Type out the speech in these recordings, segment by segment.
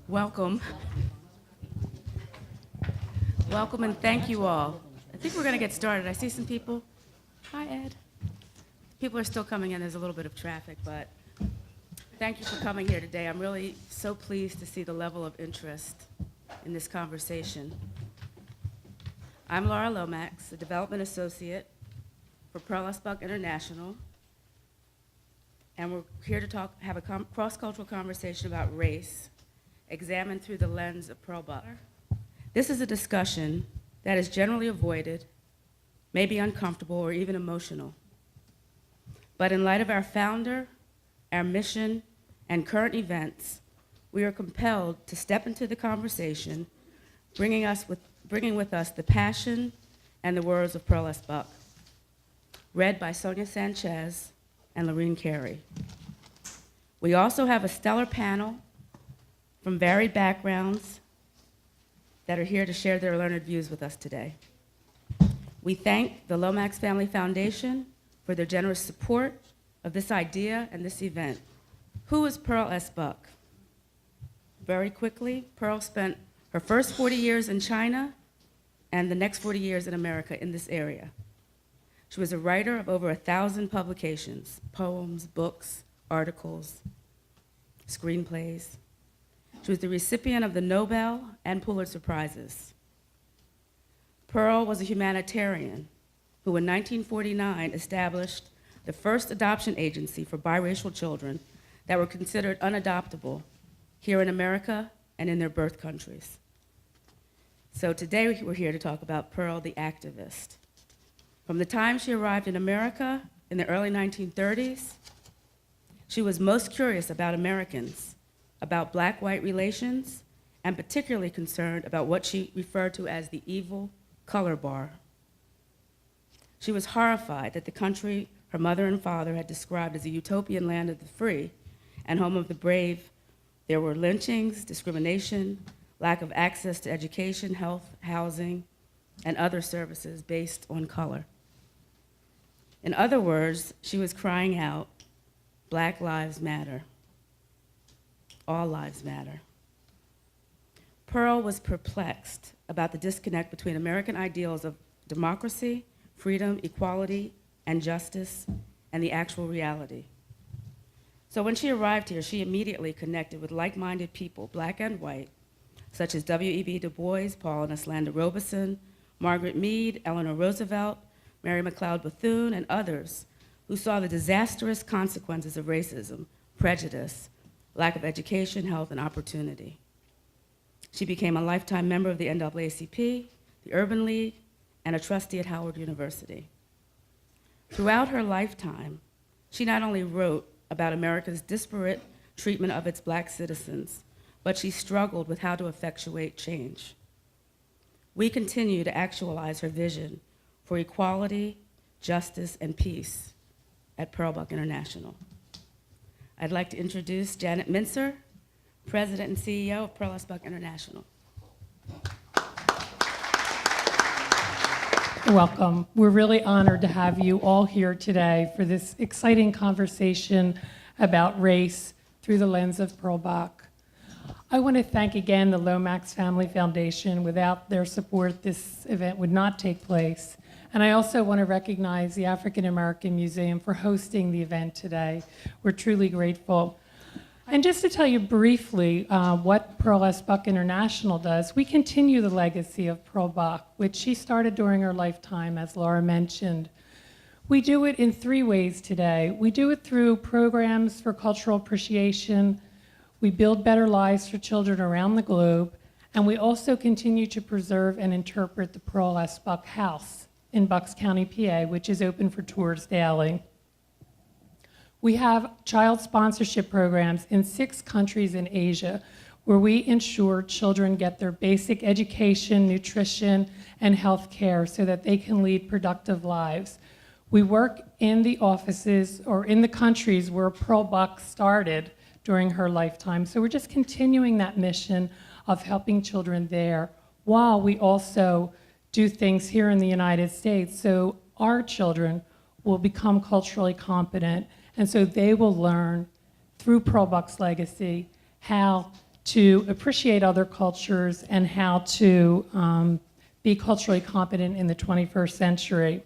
Welcome. Welcome and thank you all. I think we're going to get started. I see some people. Hi, Ed. People are still coming in. There's a little bit of traffic, but thank you for coming here today. I'm really so pleased to see the level of interest in this conversation. I'm Laura Lomax, a development associate for Pearl S. Buck International, and we're here to have a cross-cultural conversation about race, examined through the lens of Pearl Buck. This is a discussion that is generally avoided, maybe uncomfortable or even emotional. But in light of our founder, our mission, and current events, we are compelled to step into the conversation, bringing with us the passion and the words of Pearl S. Buck, read by Sonia Sanchez and Lorene Carey. We also have a stellar panel from varied backgrounds that are here to share their learned views with us today. We thank the Lomax Family Foundation for their generous support of this idea and this event. Who is Pearl S. Buck? Very quickly, Pearl spent her first 40 years in China and the next 40 years in America in this area. She was a writer of over 1,000 publications, poems, books, articles, screenplays. She was the recipient of the Nobel and Pulitzer Prizes. Pearl was a humanitarian who in 1949 established the first adoption agency for biracial children that were considered unadoptable here in America and in their birth countries. So today we're here to talk about Pearl the activist. From the time she arrived in America in the early 1930s, she was most curious about Americans, about black-white relations, and particularly concerned about what she referred to as the evil color bar. She was horrified that the country her mother and father had described as a utopian land of the free and home of the brave, there were lynchings, discrimination, lack of access to education, health, housing, and other services based on color. In other words, she was crying out, Black lives matter. All lives matter. Pearl was perplexed about the disconnect between American ideals of democracy, freedom, equality, and justice, and the actual reality. So when she arrived here, she immediately connected with like-minded people, black and white, such as W.E.B. Du Bois, Paul and Aslanda Robeson, Margaret Mead, Eleanor Roosevelt, Mary McLeod Bethune, and others who saw the disastrous consequences of racism, prejudice, lack of education, health, and opportunity. She became a lifetime member of the NAACP, the Urban League, and a trustee at Howard University. Throughout her lifetime, she not only wrote about America's disparate treatment of its black citizens, but she struggled with how to effectuate change. We continue to actualize her vision for equality, justice, and peace at Pearl Buck International. I'd like to introduce Janet Mincer, President and CEO of Pearl S. Buck International. Welcome. We're really honored to have you all here today for this exciting conversation about race through the lens of Pearl Buck. I want to thank again the Lomax Family Foundation. Without their support, this event would not take place. And I also want to recognize the African American Museum for hosting the event today. We're truly grateful. And just to tell you briefly what Pearl S. Buck International does, we continue the legacy of Pearl Buck, which she started during her lifetime, as Laura mentioned. We do it in 3 ways today. We do it through programs for cultural appreciation. We build better lives for children around the globe. And we also continue to preserve and interpret the Pearl S. Buck House in Bucks County, PA, which is open for tours daily. We have child sponsorship programs in 6 countries in Asia where we ensure children get their basic education, nutrition, and health care so that they can lead productive lives. We work in the offices or in the countries where Pearl Buck started during her lifetime. So we're just continuing that mission of helping children there while we also do things here in the United States so our children will become culturally competent, and so they will learn through Pearl Buck's legacy how to appreciate other cultures and how to be culturally competent in the 21st century.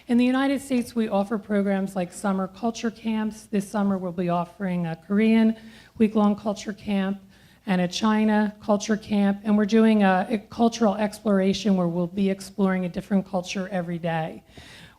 In the United States, we offer programs like summer culture camps. This summer, we'll be offering a Korean week-long culture camp and a China culture camp, and we're doing a cultural exploration where we'll be exploring a different culture every day.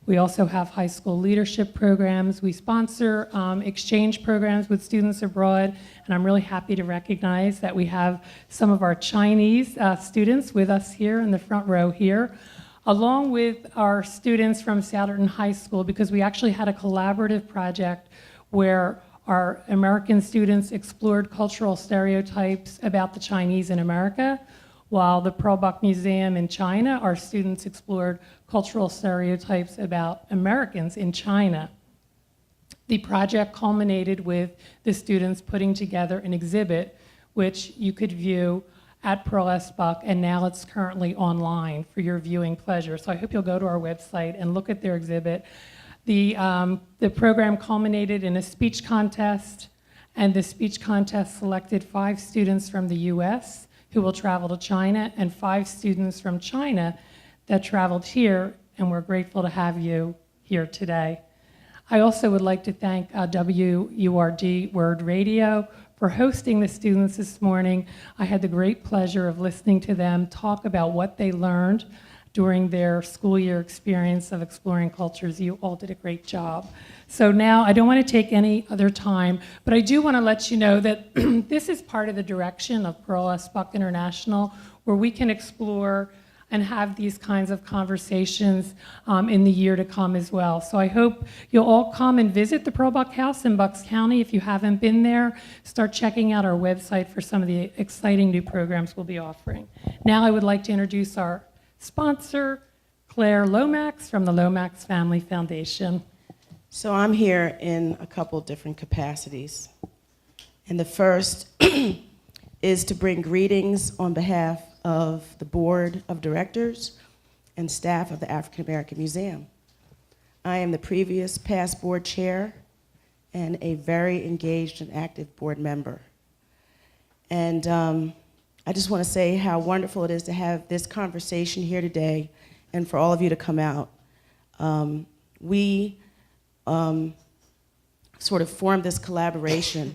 We also have high school leadership programs. We sponsor exchange programs with students abroad, and I'm really happy to recognize that we have some of our Chinese students with us here in the front row here, along with our students from Souderton High School, because we actually had a collaborative project where our American students explored cultural stereotypes about the Chinese in America, while the Pearl Buck Museum in China, our students explored cultural stereotypes about Americans in China. The project culminated with the students putting together an exhibit, which you could view at Pearl S. Buck, and now it's currently online for your viewing pleasure. So I hope you'll go to our website and look at their exhibit. The program culminated in a speech contest, and the speech contest selected 5 students from the US who will travel to China, and 5 students from China that traveled here, and we're grateful to have you here today. I also would like to thank WURD Word Radio for hosting the students this morning. I had the great pleasure of listening to them talk about what they learned during their school year experience of exploring cultures. You all did a great job. So now, I don't want to take any other time, but I do want to let you know that this is part of the direction of Pearl S. Buck International, where we can explore and have these kinds of conversations in the year to come as well. So I hope you'll all come and visit the Pearl Buck House in Bucks County. If you haven't been there, start checking out our website for some of the exciting new programs we'll be offering. Now I would like to introduce our sponsor, Claire Lomax from the Lomax Family Foundation. So I'm here in a couple different capacities. And the first is to bring greetings on behalf of the Board of Directors and staff of the African American Museum. I am the previous past board chair and a very engaged and active board member. And I just want to say how wonderful it is to have this conversation here today and for all of you to come out. We sort of formed this collaboration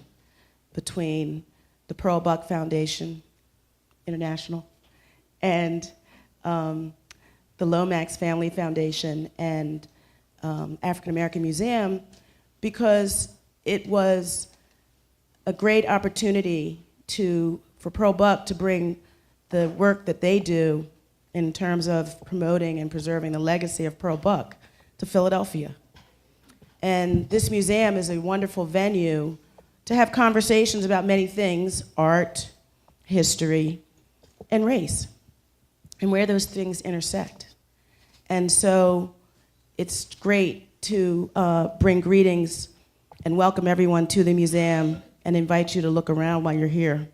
between the Pearl Buck Foundation International and the Lomax Family Foundation and African American Museum, because it was a great opportunity for Pearl Buck to bring the work that they do in terms of promoting and preserving the legacy of Pearl Buck to Philadelphia. And this museum is a wonderful venue to have conversations about many things: art, history, and race, and where those things intersect. And so it's great to bring greetings and welcome everyone to the museum and invite you to look around while you're here.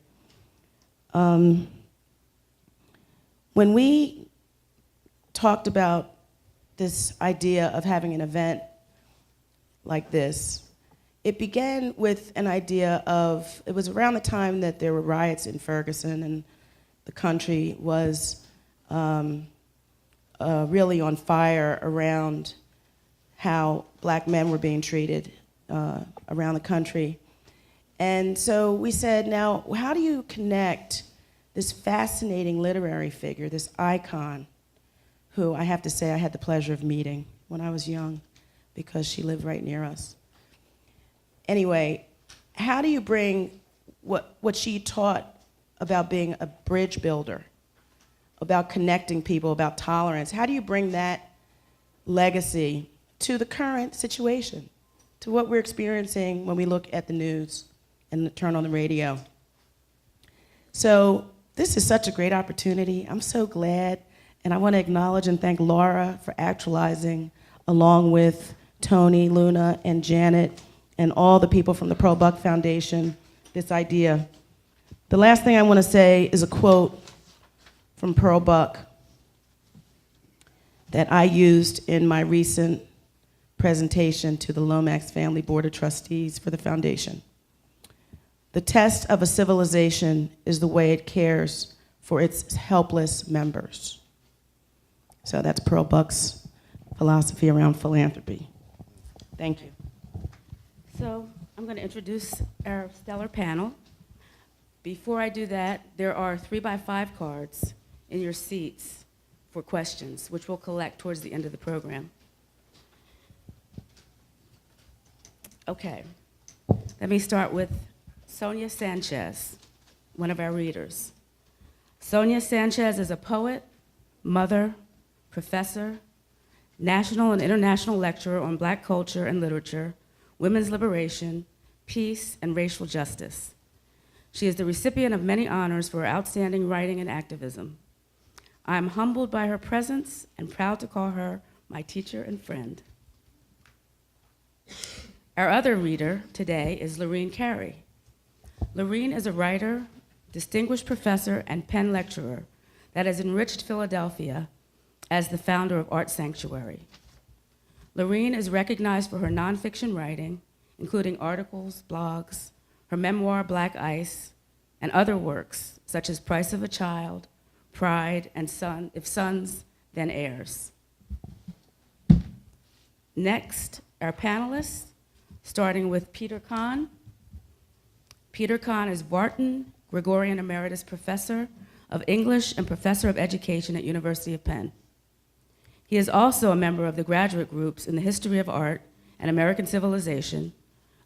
When we talked about this idea of having an event like this, it began with an idea of, it was around the time that there were riots in Ferguson and the country was really on fire around how black men were being treated around the country. And so we said, now, how do you connect this fascinating literary figure, this icon, who I have to say I had the pleasure of meeting when I was young because she lived right near us. Anyway, how do you bring what she taught about being a bridge builder, about connecting people, about tolerance, how do you bring that legacy to the current situation, to what we're experiencing when we look at the news and turn on the radio? So this is such a great opportunity. I'm so glad, and I want to acknowledge and thank Laura for actualizing, along with Tony, Luna, and Janet, and all the people from the Pearl Buck Foundation, this idea. The last thing I want to say is a quote from Pearl Buck that I used in my recent presentation to the Lomax Family Board of Trustees for the foundation. The test of a civilization is the way it cares for its helpless members. So that's Pearl Buck's philosophy around philanthropy. Thank you. So I'm going to introduce our stellar panel. Before I do that, there are 3x5 cards in your seats for questions, which we'll collect towards the end of the program. Okay, let me start with Sonia Sanchez, one of our readers. Sonia Sanchez is a poet, mother, professor, national and international lecturer on Black culture and literature, women's liberation, peace, and racial justice. She is the recipient of many honors for her outstanding writing and activism. I am humbled by her presence and proud to call her my teacher and friend. Our other reader today is Lorene Carey. Lorene is a writer, distinguished professor, and Penn lecturer that has enriched Philadelphia as the founder of Art Sanctuary. Lorene is recognized for her nonfiction writing, including articles, blogs, her memoir, Black Ice, and other works, such as Price of a Child, Pride, and Son, If Sons, Then Heirs. Next, our panelists, starting with Peter Kahn. Peter Kahn is Wharton Gregorian Emeritus Professor of English and Professor of Education at University of Penn. He is also a member of the graduate groups in the History of Art and American Civilization,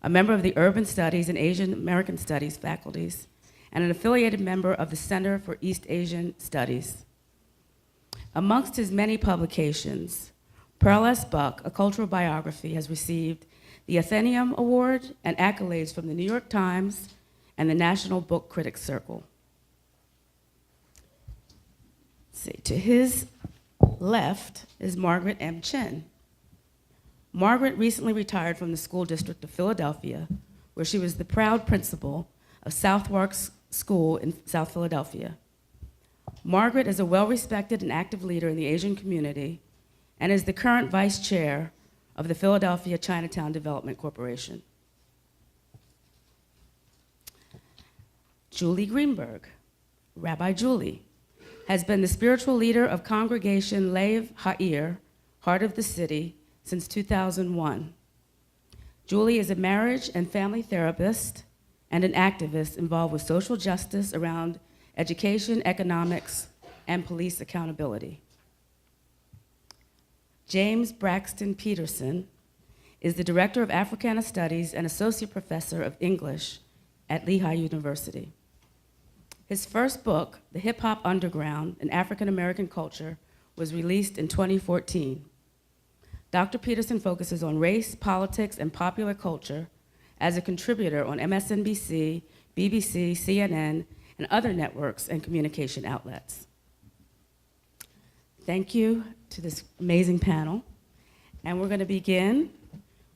a member of the Urban Studies and Asian American Studies faculties, and an affiliated member of the Center for East Asian Studies. Amongst his many publications, Pearl S. Buck, A Cultural Biography, has received the Athenaeum Award and accolades from the New York Times and the National Book Critics Circle. Let's see, to his left is Margaret M. Chin. Margaret recently retired from the School District of Philadelphia, where she was the proud principal of Southwark School in South Philadelphia. Margaret is a well-respected and active leader in the Asian community and is the current vice chair of the Philadelphia Chinatown Development Corporation. Julie Greenberg, Rabbi Julie, has been the spiritual leader of Congregation Lev Ha'ir, Heart of the City, since 2001. Julie is a marriage and family therapist and an activist involved with social justice around education, economics, and police accountability. James Braxton Peterson is the Director of Africana Studies and Associate Professor of English at Lehigh University. His first book, The Hip Hop Underground, An African American Culture, was released in 2014. Dr. Peterson focuses on race, politics, and popular culture as a contributor on MSNBC, BBC, CNN, and other networks and communication outlets. Thank you to this amazing panel. And we're going to begin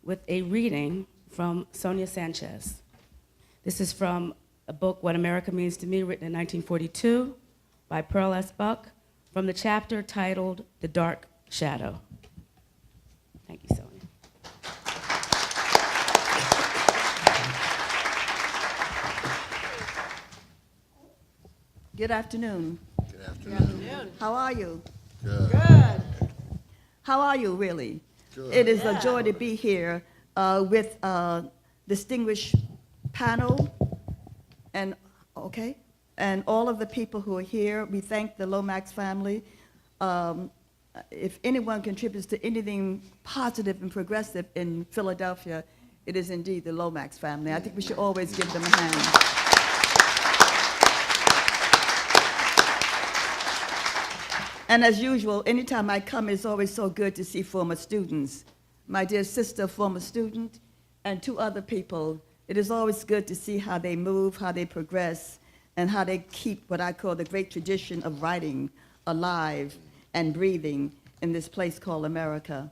with a reading from Sonia Sanchez. This is from a book, What America Means to Me, written in 1942 by Pearl S. Buck, from the chapter titled The Dark Shadow. Thank you, Sonia. Good afternoon. Good afternoon. How are you? Good. Good. How are you, really? Good. It is a joy to be here with a distinguished panel and all of the people who are here. We thank the Lomax family. If anyone contributes to anything positive and progressive in Philadelphia, it is indeed the Lomax family. I think we should always give them a hand. And as usual, anytime I come, it's always so good to see former students. My dear sister, former student, and two other people. It is always good to see how they move, how they progress, and how they keep what I call the great tradition of writing alive and breathing in this place called America.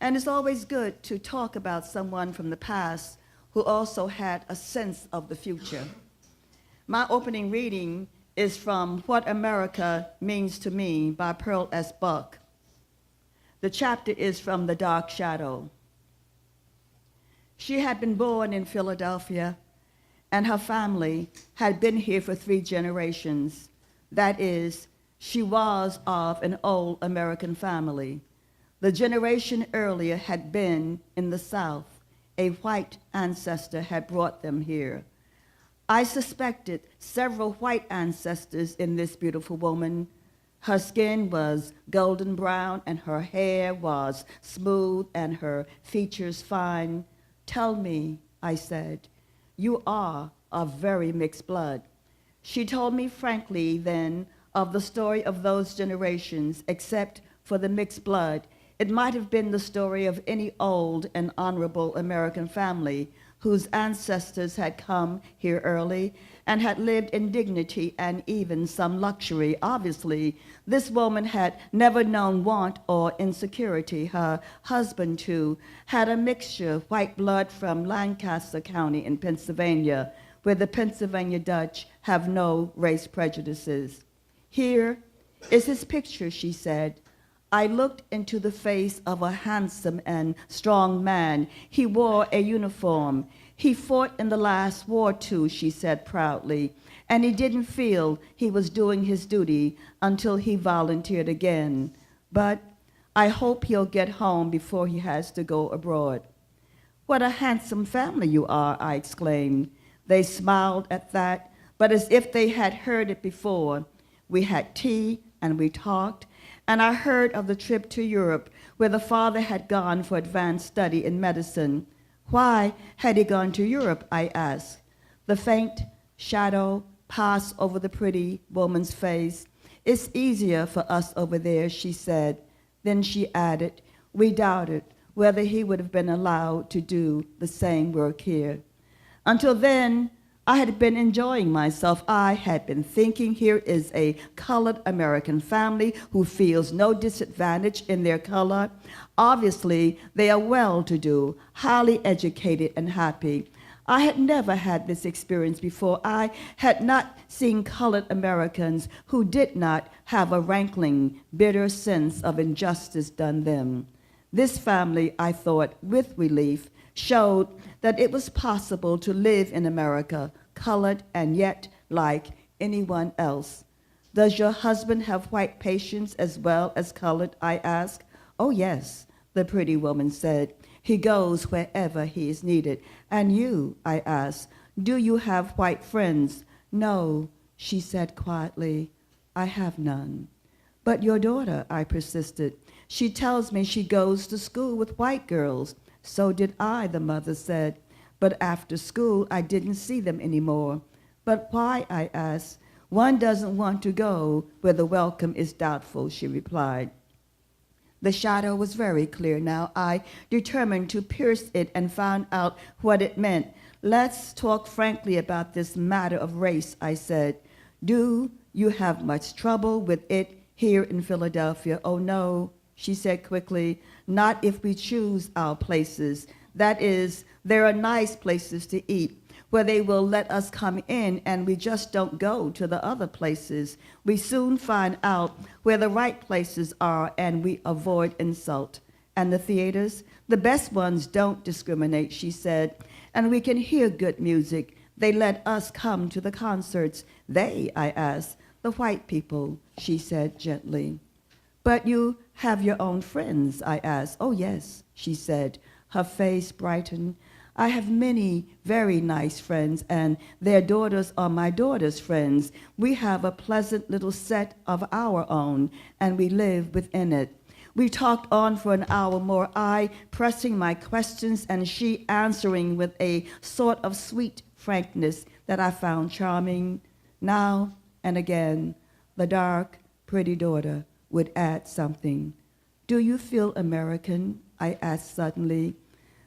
And it's always good to talk about someone from the past who also had a sense of the future. My opening reading is from What America Means to Me by Pearl S. Buck. The chapter is from The Dark Shadow. She had been born in Philadelphia and her family had been here for 3 generations. That is, she was of an old American family. The generation earlier had been in the South. A white ancestor had brought them here. I suspected several white ancestors in this beautiful woman. Her skin was golden brown, and her hair was smooth, and her features fine. Tell me, I said, you are of very mixed blood. She told me frankly then of the story of those generations, except for the mixed blood. It might have been the story of any old and honorable American family whose ancestors had come here early and had lived in dignity and even some luxury. Obviously, this woman had never known want or insecurity. Her husband, too, had a mixture of white blood from Lancaster County in Pennsylvania, where the Pennsylvania Dutch have no race prejudices. Here is his picture, she said. I looked into the face of a handsome and strong man. He wore a uniform. He fought in the last war too, she said proudly, and he didn't feel he was doing his duty until he volunteered again. But I hope he'll get home before he has to go abroad. What a handsome family you are, I exclaimed. They smiled at that, but as if they had heard it before. We had tea and we talked, and I heard of the trip to Europe where the father had gone for advanced study in medicine. Why had he gone to Europe, I asked. The faint shadow passed over the pretty woman's face. It's easier for us over there, she said. Then she added, we doubted whether he would have been allowed to do the same work here. Until then, I had been enjoying myself. I had been thinking, here is a colored American family who feels no disadvantage in their color. Obviously, they are well-to-do, highly educated, and happy. I had never had this experience before. I had not seen colored Americans who did not have a rankling, bitter sense of injustice done them. This family, I thought, with relief, showed that it was possible to live in America, colored and yet like anyone else. Does your husband have white patients as well as colored, I asked. Oh yes, the pretty woman said. He goes wherever he is needed. And you, I asked, do you have white friends? No, she said quietly, I have none. But your daughter, I persisted. She tells me she goes to school with white girls. So did I, the mother said. But after school, I didn't see them anymore. But why, I asked. One doesn't want to go where the welcome is doubtful, she replied. The shadow was very clear now. I determined to pierce it and found out what it meant. Let's talk frankly about this matter of race, I said. Do you have much trouble with it here in Philadelphia? Oh, no, she said quickly. Not if we choose our places. That is, there are nice places to eat where they will let us come in and we just don't go to the other places. We soon find out where the right places are and we avoid insult. And the theaters, the best ones don't discriminate, she said, and we can hear good music. They let us come to the concerts. They, I asked, the white people, she said gently. But you have your own friends, I asked. Oh yes, she said, her face brightened. I have many very nice friends, and their daughters are my daughter's friends. We have a pleasant little set of our own, and we live within it. We talked on for an hour more, I pressing my questions and she answering with a sort of sweet frankness that I found charming. Now and again, the dark, pretty daughter would add something. Do you feel American? I asked suddenly.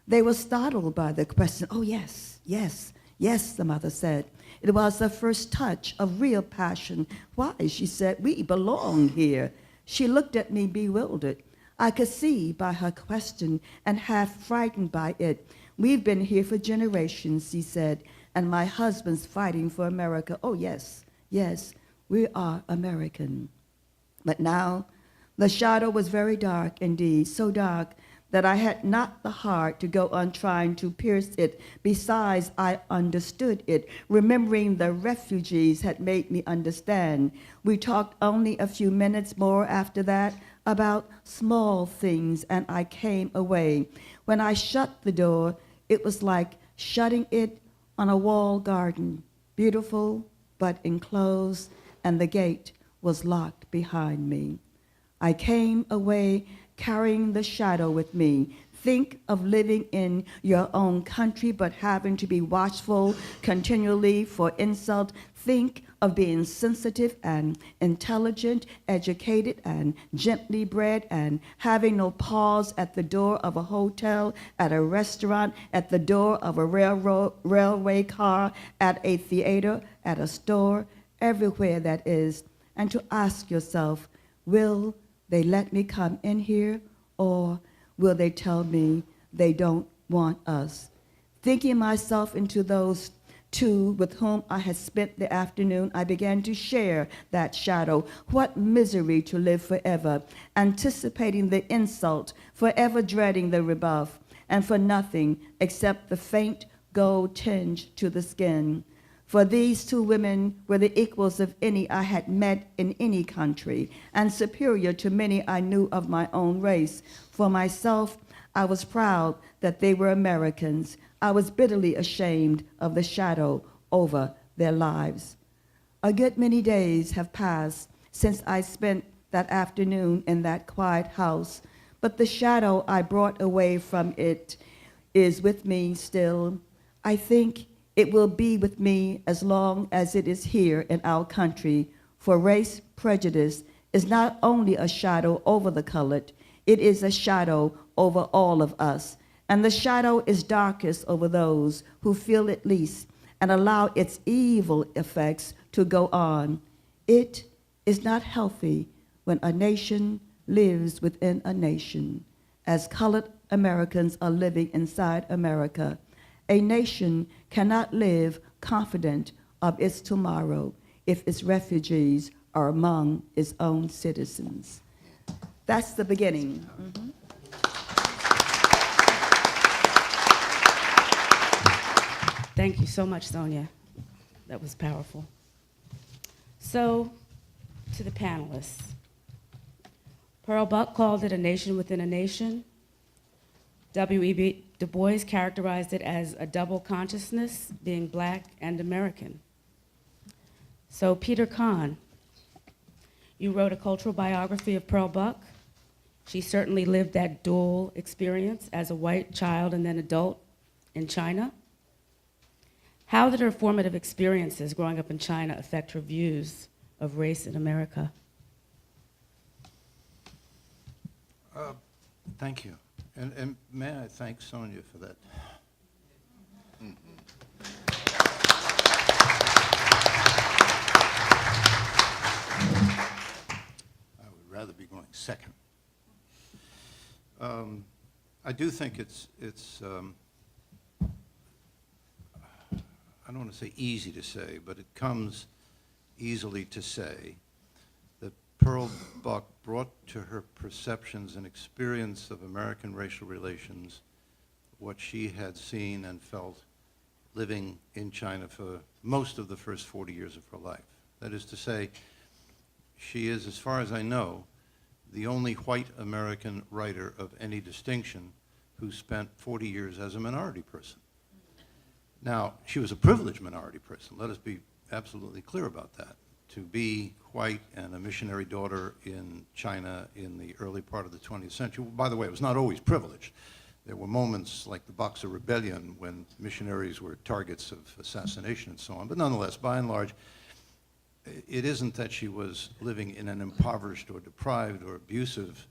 They were startled by the question. Oh, yes, yes, yes, the mother said. It was the first touch of real passion. Why, she said, we belong here. She looked at me bewildered. I could see by her question and half frightened by it. We've been here for generations, she said, and my husband's fighting for America. Oh, yes, yes, we are American. But now the shadow was very dark indeed, so dark that I had not the heart to go on trying to pierce it. Besides, I understood it. Remembering the refugees had made me understand. We talked only a few minutes more after that about small things, and I came away. When I shut the door, it was like shutting it on a walled garden, beautiful but enclosed, and the gate was locked behind me. I came away carrying the shadow with me. Think of living in your own country but having to be watchful continually for insult. Think of being sensitive and intelligent, educated and gently bred, and having no pause at the door of a hotel, at a restaurant, at the door of a railway car, at a theater, at a store, everywhere that is, and to ask yourself, will they let me come in here, or will they tell me they don't want us? Thinking myself into those two with whom I had spent the afternoon, I began to share that shadow. What misery to live forever, anticipating the insult, forever dreading the rebuff, and for nothing except the faint gold tinge to the skin. For these two women were the equals of any I had met in any country, and superior to many I knew of my own race. For myself, I was proud that they were Americans. I was bitterly ashamed of the shadow over their lives. A good many days have passed since I spent that afternoon in that quiet house, but the shadow I brought away from it is with me still. I think it will be with me as long as it is here in our country, for race prejudice is not only a shadow over the colored, it is a shadow over all of us. And the shadow is darkest over those who feel it least and allow its evil effects to go on. It is not healthy when a nation lives within a nation, as colored Americans are living inside America. A nation cannot live confident of its tomorrow if its refugees are among its own citizens. That's the beginning. Mm-hmm. Thank you so much, Sonia. That was powerful. So, to the panelists. Pearl Buck called it a nation within a nation. W.E.B. Du Bois characterized it as a double consciousness, being Black and American. So, Peter Kahn, you wrote a cultural biography of Pearl Buck. She certainly lived that dual experience as a white child and then adult in China. How did her formative experiences growing up in China affect her views of race in America? Thank you. And may I thank Sonia for that? I would rather be going second. I do think it's I don't want to say easy to say, but it comes easily to say that Pearl Buck brought to her perceptions and experience of American racial relations what she had seen and felt living in China for most of the first 40 years of her life. That is to say, she is, as far as I know, the only white American writer of any distinction who spent 40 years as a minority person. Now, she was a privileged minority person. Let us be absolutely clear about that. To be white and a missionary daughter in China in the early part of the 20th century, by the way, it was not always privileged. There were moments like the Boxer Rebellion when missionaries were targets of assassination and so on. But nonetheless, by and large, it isn't that she was living in an impoverished or deprived or abusive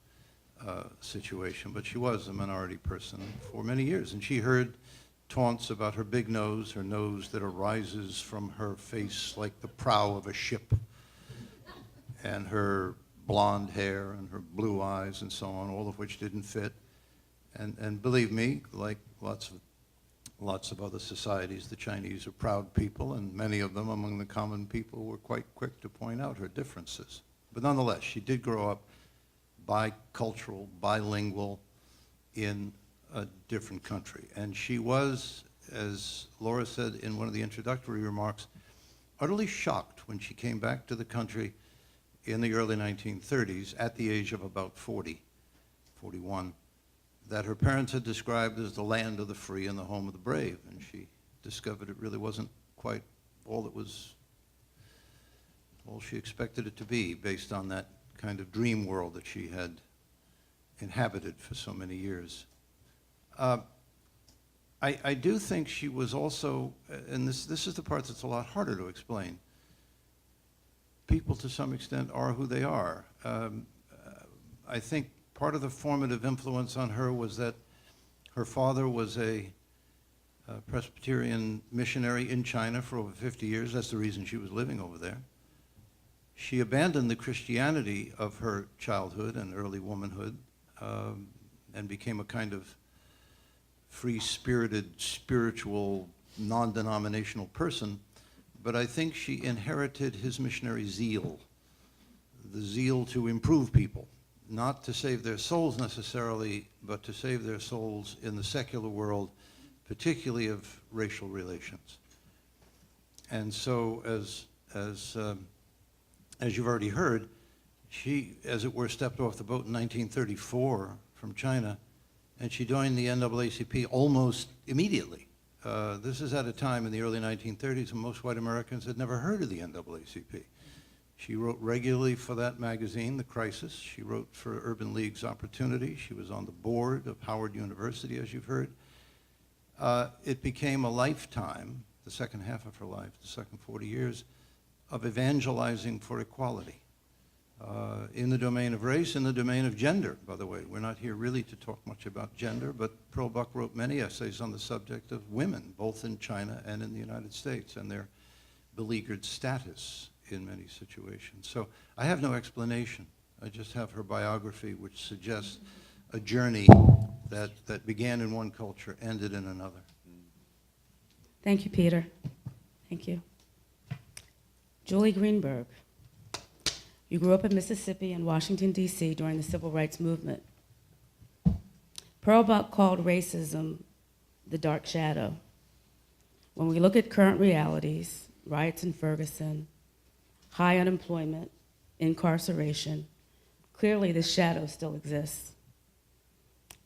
situation, but she was a minority person for many years. And she heard taunts about her big nose, her nose that arises from her face like the prow of a ship, and her blonde hair and her blue eyes and so on, all of which didn't fit. And believe me, like lots of other societies, the Chinese are proud people, and many of them among the common people were quite quick to point out her differences. But nonetheless, she did grow up bicultural, bilingual, in a different country. And she was, as Laura said in one of the introductory remarks, utterly shocked when she came back to the country in the early 1930s at the age of about 40, 41, that her parents had described as the land of the free and the home of the brave. And she discovered it really wasn't quite all she expected it to be, based on that kind of dream world that she had inhabited for so many years. I do think she was also, and this is the part that's a lot harder to explain, people to some extent are who they are. I think part of the formative influence on her was that her father was a Presbyterian missionary in China for over 50 years. That's the reason she was living over there. She abandoned the Christianity of her childhood and early womanhood and became a kind of free-spirited, spiritual, non-denominational person. But I think she inherited his missionary zeal, the zeal to improve people, not to save their souls necessarily, but to save their souls in the secular world, particularly of racial relations. And so, as you've already heard, she, as it were, stepped off the boat in 1934 from China, and she joined the NAACP almost immediately. This is at a time in the early 1930s when most white Americans had never heard of the NAACP. She wrote regularly for that magazine, The Crisis. She wrote for Urban League's Opportunity. She was on the board of Howard University, as you've heard. It became a lifetime, the second half of her life, the second 40 years, of evangelizing for equality in the domain of race, in the domain of gender, by the way. We're not here really to talk much about gender, but Pearl Buck wrote many essays on the subject of women, both in China and in the United States, and their beleaguered status in many situations. So I have no explanation. I just have her biography, which suggests a journey that began in one culture, ended in another. Thank you, Peter. Thank you. Julie Greenberg. You grew up in Mississippi and Washington, D.C. during the Civil Rights Movement. Pearl Buck called racism the dark shadow. When we look at current realities, riots in Ferguson, high unemployment, incarceration, clearly this shadow still exists.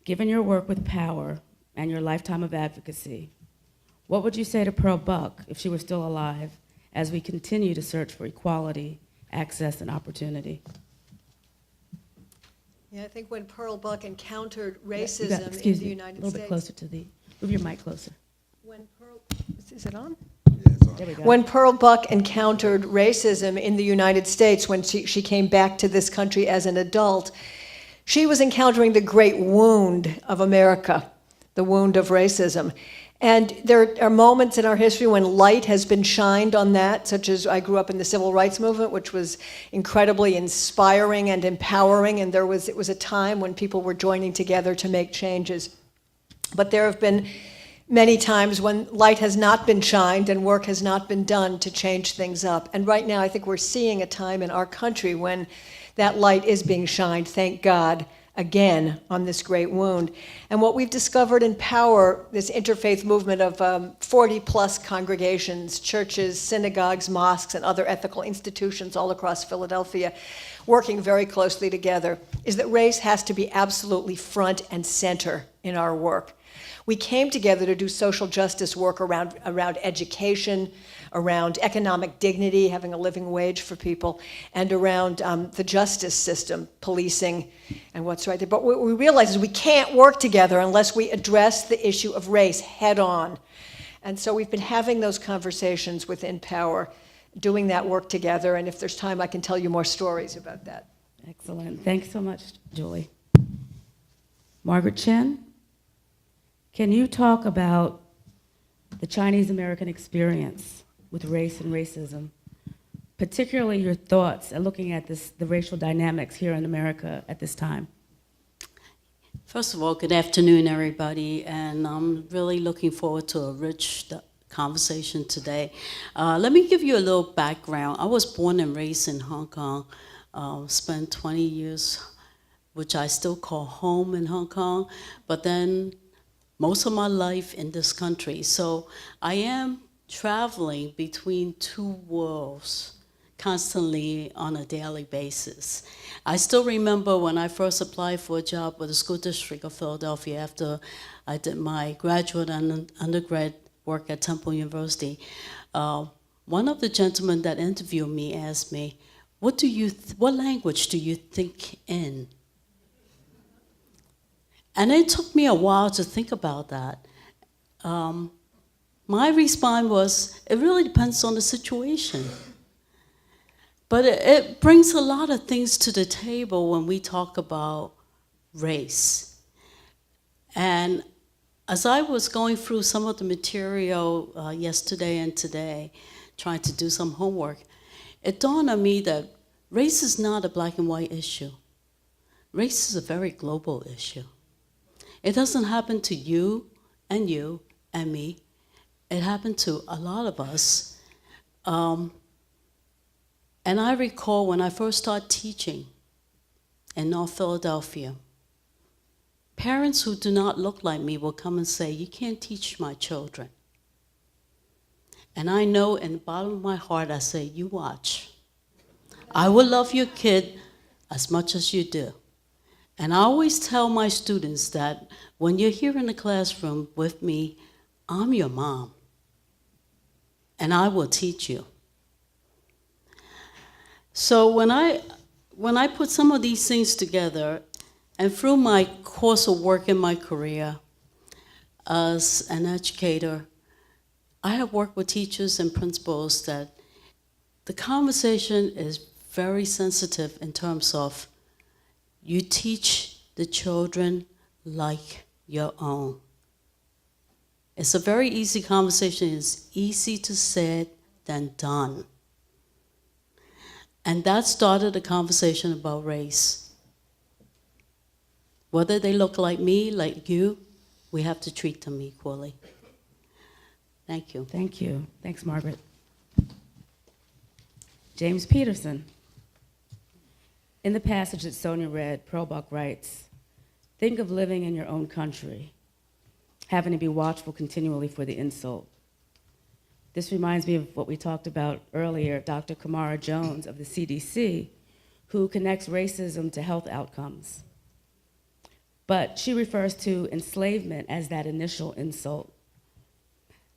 Given your work with power and your lifetime of advocacy, what would you say to Pearl Buck if she were still alive as we continue to search for equality, access, and opportunity? Yeah, I think when Pearl Buck encountered You got- racism excuse in the me, United a little bit States. closer to the, move your mic closer. When Pearl, is it on? There we go. When Pearl Buck encountered racism in the United States, when she came back to this country as an adult, she was encountering the great wound of America, the wound of racism. And there are moments in our history when light has been shined on that, such as I grew up in the Civil Rights Movement, which was incredibly inspiring and empowering, and it was a time when people were joining together to make changes. But there have been many times when light has not been shined and work has not been done to change things up. And right now I think we're seeing a time in our country when that light is being shined, thank God, again on this great wound. And what we've discovered in Power, this interfaith movement of 40-plus congregations, churches, synagogues, mosques, and other ethical institutions all across Philadelphia, working very closely together, is that race has to be absolutely front and center in our work. We came together to do social justice work around education, around economic dignity, having a living wage for people, and around the justice system, policing, and what's right there. But what we realize is we can't work together unless we address the issue of race head on. And so we've been having those conversations within Power, doing that work together, and if there's time, I can tell you more stories about that. Excellent. Thanks so much, Julie. Margaret Chin, can you talk about the Chinese American experience with race and racism, particularly your thoughts at looking at the racial dynamics here in America at this time? First of all, good afternoon, everybody, and I'm really looking forward to a rich conversation today. Let me give you a little background. I was born and raised in Hong Kong, spent 20 years which I still call home in Hong Kong, but then most of my life in this country. So I am traveling between two worlds constantly on a daily basis. I still remember when I first applied for a job with the school district of Philadelphia after I did my graduate and undergrad work at Temple University. One of the gentlemen that interviewed me asked me, what language do you think in? And it took me a while to think about that. My response was, it really depends on the situation. But it brings a lot of things to the table when we talk about race. And as I was going through some of the material yesterday and today, trying to do some homework, it dawned on me that race is not a black and white issue. Race is a very global issue. It doesn't happen to you and me. It happened to a lot of us. And I recall when I first started teaching in North Philadelphia, parents who do not look like me will come and say, you can't teach my children. And I know in the bottom of my heart, I say, you watch. I will love your kid as much as you do. And I always tell my students that when you're here in the classroom with me, I'm your mom. And I will teach you. So when I put some of these things together, and through my course of work in my career as an educator, I have worked with teachers and principals that the conversation is very sensitive in terms of you teach the children like your own. It's a very easy conversation. It's easy to say than done. And that started a conversation about race. Whether they look like me, like you, we have to treat them equally. Thank you. Thank you. Thanks, Margaret. James Peterson. In the passage that Sonia read, Perlbach writes, think of living in your own country, having to be watchful continually for the insult. This reminds me of what we talked about earlier, Dr. Kamara Jones of the CDC, who connects racism to health outcomes. But she refers to enslavement as that initial insult.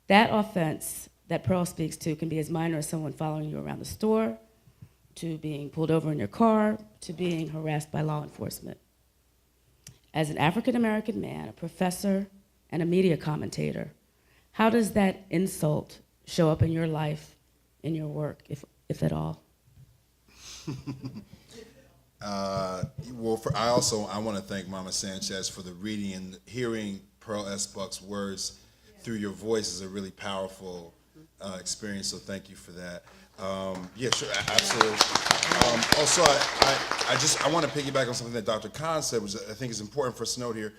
That offense that Pearl speaks to can be as minor as someone following you around the store, to being pulled over in your car, to being harassed by law enforcement. As an African-American man, a professor, and a media commentator, how does that insult show up in your life, in your work, if at all? I want to thank Mama Sanchez for the reading, and hearing Pearl S. Buck's words through your voice is a really powerful experience, so thank you for that. Yeah, sure, absolutely. Also, I want to piggyback on something that Dr. Khan said, which I think is important for us to note here.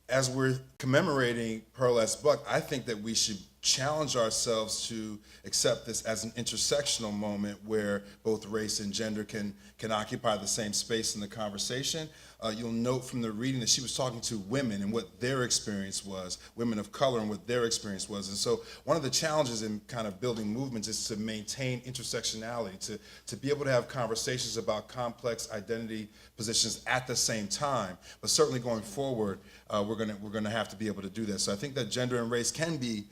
As we're commemorating Pearl S. Buck, I think that we should challenge ourselves to accept this as an intersectional moment where both race and gender can occupy the same space in the conversation. You'll note from the reading that she was talking to women and what their experience was, women of color and what their experience was. And so one of the challenges in kind of building movements is to maintain intersectionality, to be able to have conversations about complex identity positions at the same time. But certainly going forward, we're gonna have to be able to do that. So I think that gender and race can be,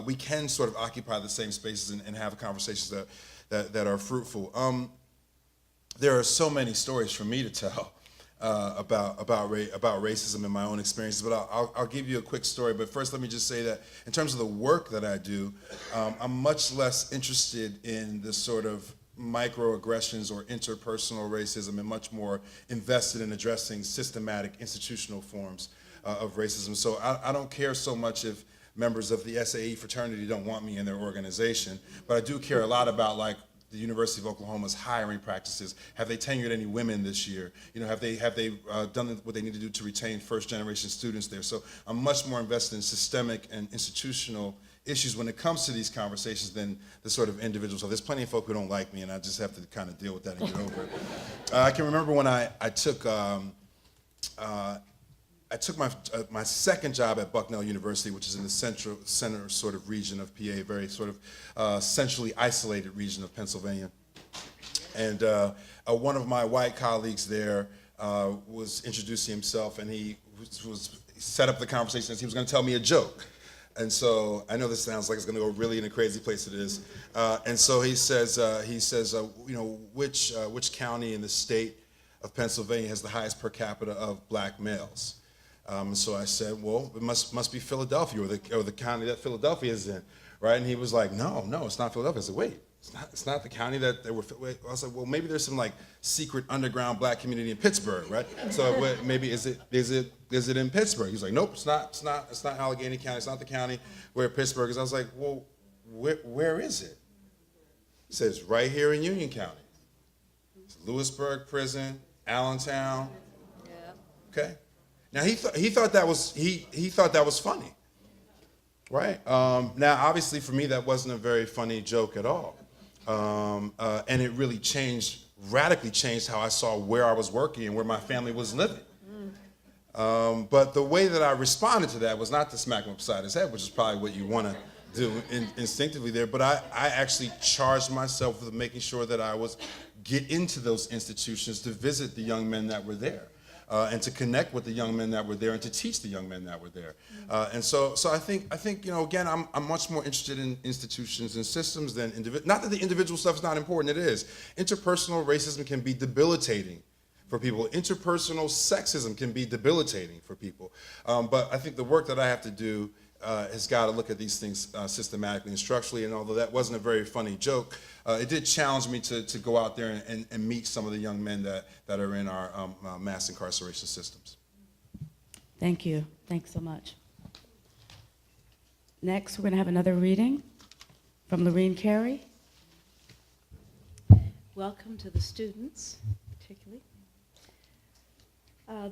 we can sort of occupy the same spaces and have conversations that are fruitful. There are so many stories for me to tell about racism in my own experiences, but I'll give you a quick story. But first, let me just say that in terms of the work that I do, I'm much less interested in the sort of microaggressions or interpersonal racism and much more invested in addressing systematic institutional forms of racism. So I don't care so much if members of the SAE fraternity don't want me in their organization, but I do care a lot about, like, the University of Oklahoma's hiring practices. Have they tenured any women this year? You know, have they done what they need to do to retain first-generation students there? So I'm much more invested in systemic and institutional issues when it comes to these conversations than the sort of individuals. So there's plenty of folk who don't like me, and I just have to kind of deal with that and get over it. I can remember when I took I took my second job at Bucknell University, which is in the center sort of region of PA, very sort of centrally isolated region of Pennsylvania. And one of my white colleagues there was introducing himself, and he was set up the conversation as he was going to tell me a joke. And so I know this sounds like it's going to go really in a crazy place. It is. And so he says, you know, which county in the state of Pennsylvania has the highest per capita of black males? So I said, well, it must be Philadelphia, or the county that Philadelphia is in, right? And he was like, no, it's not Philadelphia. I said, wait, it's not the county that they were. Wait. I was like, well, maybe there's some like secret underground black community in Pittsburgh, right? So maybe is it in Pittsburgh? He's like, nope, it's not Allegheny County. It's not the county where Pittsburgh is. I was like, well, where is it? He says, right here in Union County. It's Lewisburg Prison, Allentown. Yeah. Okay. Now he thought that was funny, right? Now obviously for me that wasn't a very funny joke at all, and it really radically changed how I saw where I was working and where my family was living. But the way that I responded to that was not to smack him upside his head, which is probably what you want to do instinctively there. But I actually charged myself with making sure that I was get into those institutions to visit the young men that were there. And to connect with the young men that were there, and to teach the young men that were there, and so I think you know, again, I'm much more interested in institutions and systems than individual. Not that the individual stuff is not important; it is. Interpersonal racism can be debilitating for people. Interpersonal sexism can be debilitating for people. But I think the work that I have to do has got to look at these things systematically and structurally. And although that wasn't a very funny joke, it did challenge me to go out there and meet some of the young men that are in our mass incarceration systems. Thank you. Thanks so much. Next, we're going to have another reading from Lorene Carey. Welcome to the students, particularly.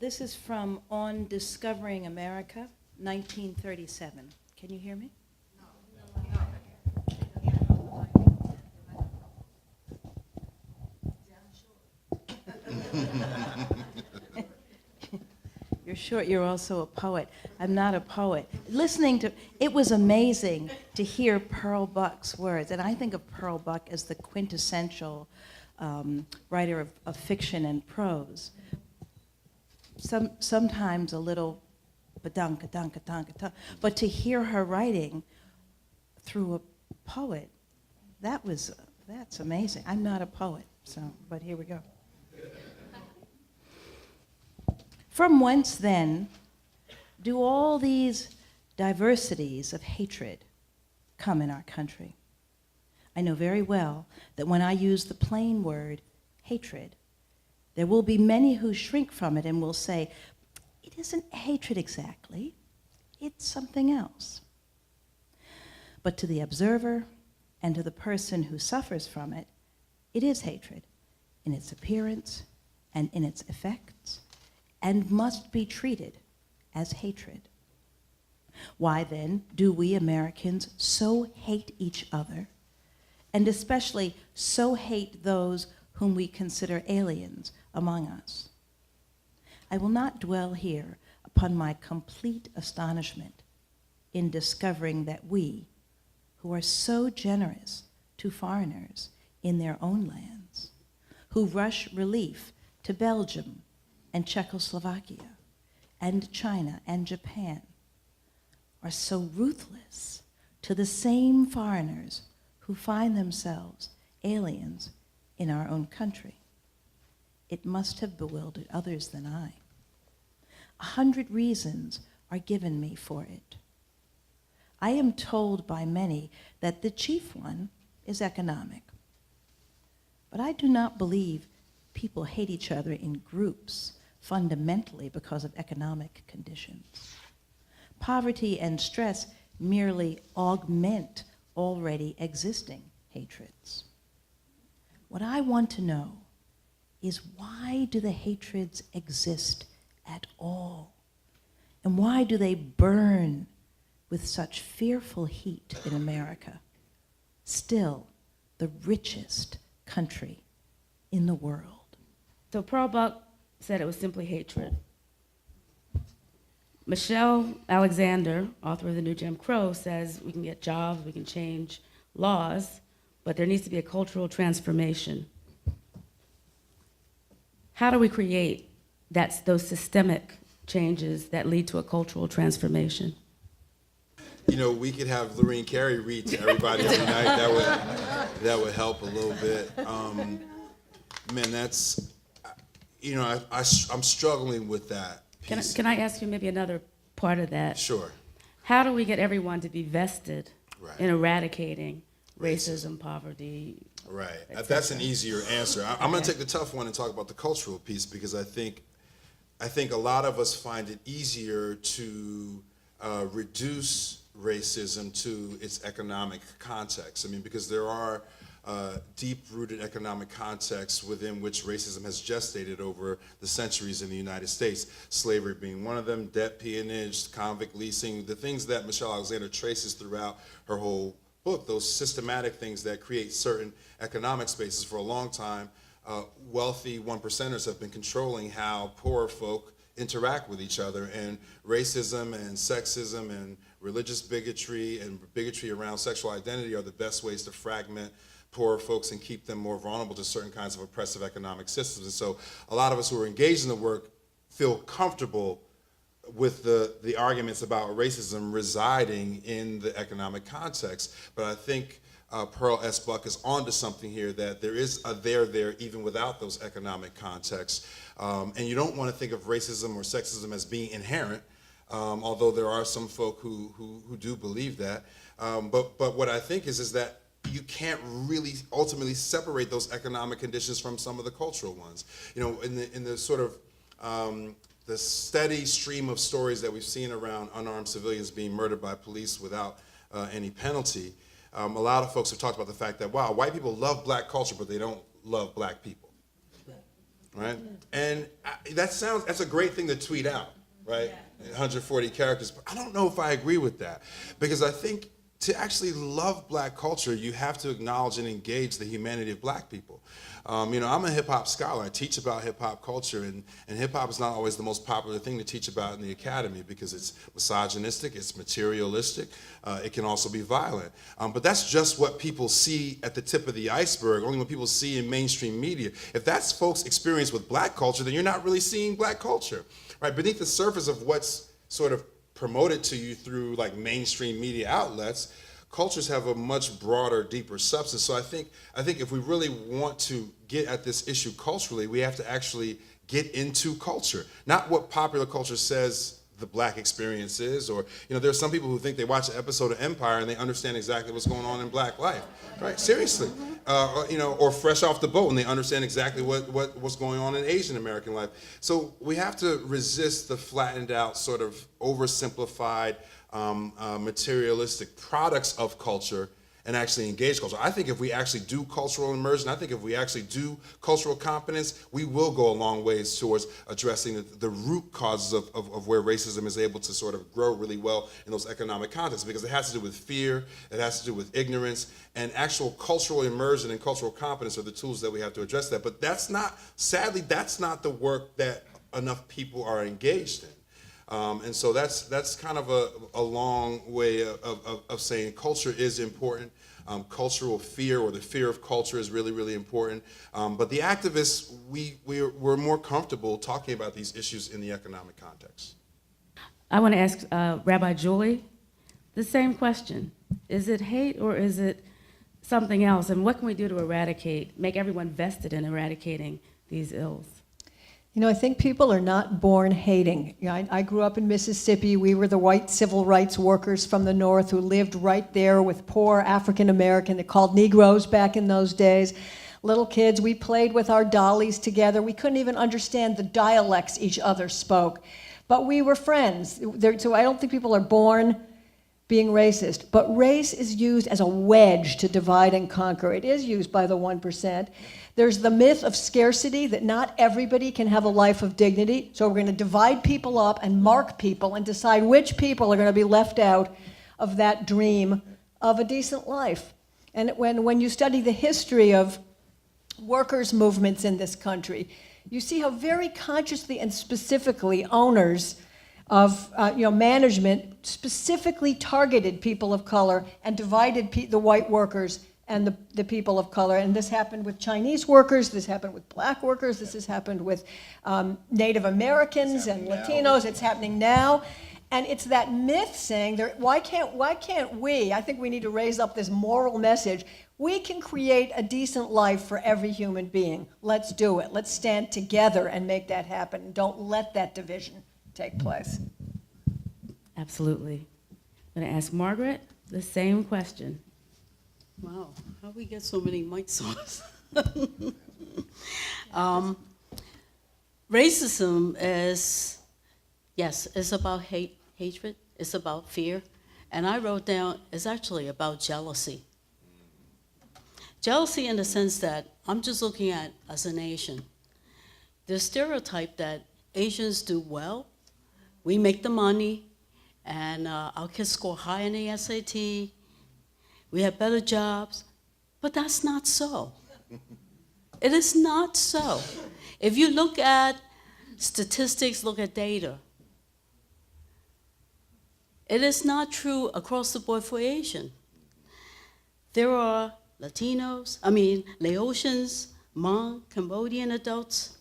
This is from On Discovering America, 1937. Can you hear me? You're short, you're also a poet. I'm not a poet. Listening to, it was amazing to hear Pearl Buck's words, and I think of Pearl Buck as the quintessential writer of fiction and prose. Sometimes a little badunka, dunka, dunka, dunka, but to hear her writing through a poet, that's amazing. I'm not a poet, but here we go. From whence, then, do all these diversities of hatred come in our country? I know very well that when I use the plain word hatred, there will be many who shrink from it and will say, it isn't hatred exactly, it's something else. But to the observer and to the person who suffers from it, it is hatred in its appearance and in its effects, and must be treated as hatred. Why then do we Americans so hate each other, and especially so hate those whom we consider aliens among us? I will not dwell here upon my complete astonishment in discovering that we, who are so generous to foreigners in their own lands, who rush relief to Belgium and Czechoslovakia and China and Japan, are so ruthless to the same foreigners who find themselves aliens in our own country. It must have bewildered others than I. 100 reasons are given me for it. I am told by many that the chief one is economic. But I do not believe people hate each other in groups fundamentally because of economic conditions. Poverty and stress merely augment already existing hatreds. What I want to know is, why do the hatreds exist at all? And why do they burn with such fearful heat in America, still the richest country in the world? So Pearl Buck said it was simply hatred. Michelle Alexander, author of The New Jim Crow, says we can get jobs, we can change laws, but there needs to be a cultural transformation. How do we create those systemic changes that lead to a cultural transformation? You know, we could have Lorraine Carey read to everybody every night. That would help a little bit. Man, that's, you know, I'm struggling with that piece. Can I ask you maybe another part of that? Sure. How do we get everyone to be vested Right. in eradicating racism, poverty? Right. That's an easier answer. I'm going to take the tough one and talk about the cultural piece, because I think a lot of us find it easier to reduce racism to its economic context. I mean, because there are deep-rooted economic contexts within which racism has gestated over the centuries in the United States. Slavery being one of them, debt peonage, convict leasing, the things that Michelle Alexander traces throughout her whole book, those systematic things that create certain economic spaces. For a long time, wealthy one-percenters have been controlling how poorer folk interact with each other, and racism and sexism and religious bigotry and bigotry around sexual identity are the best ways to fragment poorer folks and keep them more vulnerable to certain kinds of oppressive economic systems. And so a lot of us who are engaged in the work feel comfortable with the arguments about racism residing in the economic context. But I think Pearl S. Buck is onto something here, that there is a there even without those economic contexts. And you don't want to think of racism or sexism as being inherent, although there are some folk who do believe that. But what I think is that you can't really ultimately separate those economic conditions from some of the cultural ones. You know, in the sort of the steady stream of stories that we've seen around unarmed civilians being murdered by police without any penalty, a lot of folks have talked about the fact that, wow, white people love black culture, but they don't love black people, right? And that's a great thing to tweet out, right? 140 characters, but I don't know if I agree with that, because I think to actually love black culture, you have to acknowledge and engage the humanity of black people. You know, I'm a hip hop scholar. I teach about hip hop culture, and hip hop is not always the most popular thing to teach about in the academy because it's misogynistic, it's materialistic, it can also be violent. But that's just what people see at the tip of the iceberg, only what people see in mainstream media. If that's folks' experience with black culture, then you're not really seeing black culture, right? Beneath the surface of what's sort of promoted to you through like mainstream media outlets, cultures have a much broader, deeper substance. So I think if we really want to get at this issue culturally, we have to actually get into culture, not what popular culture says the black experience is, or, you know, there's some people who think they watch an episode of Empire and they understand exactly what's going on in black life, right? Seriously, you know, or Fresh Off the Boat and they understand exactly what's going on in Asian American life. So we have to resist the flattened out, sort of oversimplified, materialistic products of culture and actually engage culture. I think if we actually do cultural immersion, I think if we actually do cultural competence, we will go a long ways towards addressing the root causes of where racism is able to sort of grow really well in those economic contexts, because it has to do with fear, it has to do with ignorance, and actual cultural immersion and cultural competence are the tools that we have to address that. But that's not, sadly, that's not the work that enough people are engaged in. And so that's kind of a long way of saying culture is important. Cultural fear, or the fear of culture, is really, really important. But the activists, we're more comfortable talking about these issues in the economic context. I want to ask Rabbi Julie the same question. Is it hate or is it something else? And what can we do to make everyone vested in eradicating these ills? You know, I think people are not born hating. You know, I grew up in Mississippi. We were the white civil rights workers from the North who lived right there with poor African American, they called Negroes back in those days. Little kids, we played with our dollies together. We couldn't even understand the dialects each other spoke. But we were friends. So I don't think people are born being racist. But race is used as a wedge to divide and conquer. It is used by the 1%. There's the myth of scarcity, that not everybody can have a life of dignity. So we're going to divide people up and mark people and decide which people are going to be left out of that dream of a decent life. And when you study the history of workers' movements in this country, you see how very consciously and specifically owners of management specifically targeted people of color and divided the white workers and the people of color. And this happened with Chinese workers, this happened with black workers, this has happened with Native Americans and Latinos, it's happening now. And it's that myth saying, why can't we, I think we need to raise up this moral message, we can create a decent life for every human being. Let's do it. Let's stand together and make that happen. Don't let that division take place. Absolutely. I'm going to ask Margaret the same question. Wow, how we get so many mics on us? Racism is, yes, it's about hatred, it's about fear, and I wrote down, it's actually about jealousy. Jealousy in the sense that I'm just looking at as a nation. The stereotype that Asians do well, we make the money, and our kids score high in the SAT, we have better jobs, but that's not so. It is not so. If you look at statistics, look at data, it is not true across the board for Asian. There are Laotians, Hmong, Cambodian adults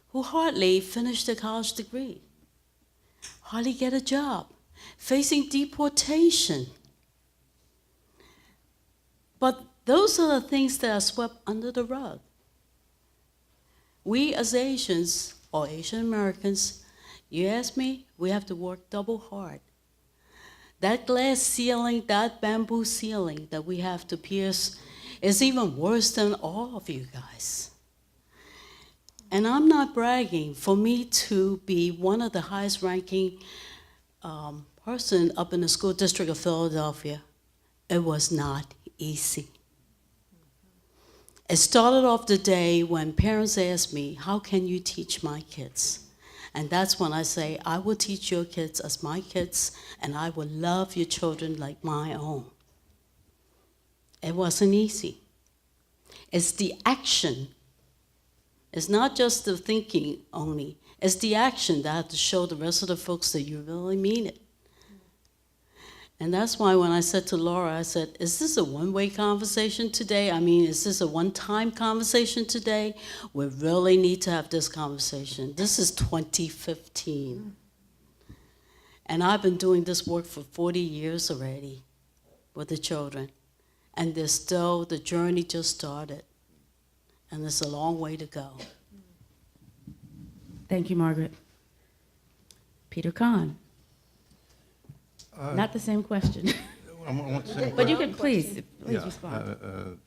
who hardly finish their college degree, hardly get a job, facing deportation. But those are the things that are swept under the rug. We as Asians, or Asian Americans, you ask me, we have to work double hard. That glass ceiling, that bamboo ceiling that we have to pierce is even worse than all of you guys. And I'm not bragging. For me to be one of the highest ranking person up in the school district of Philadelphia, it was not easy. It started off the day when parents asked me, how can you teach my kids? And that's when I say, I will teach your kids as my kids, and I will love your children like my own. It wasn't easy. It's the action. It's not just the thinking only. It's the action that I have to show the rest of the folks that you really mean it. And that's why when I said to Laura, I said, is this a one-way conversation today? I mean, is this a one-time conversation today? We really need to have this conversation. This is 2015. And I've been doing this work for 40 years already with the children. And there's still, the journey just started. And there's a long way to go. Thank you, Margaret. Peter Kahn. Not the same question. I want the same But you question. can please respond.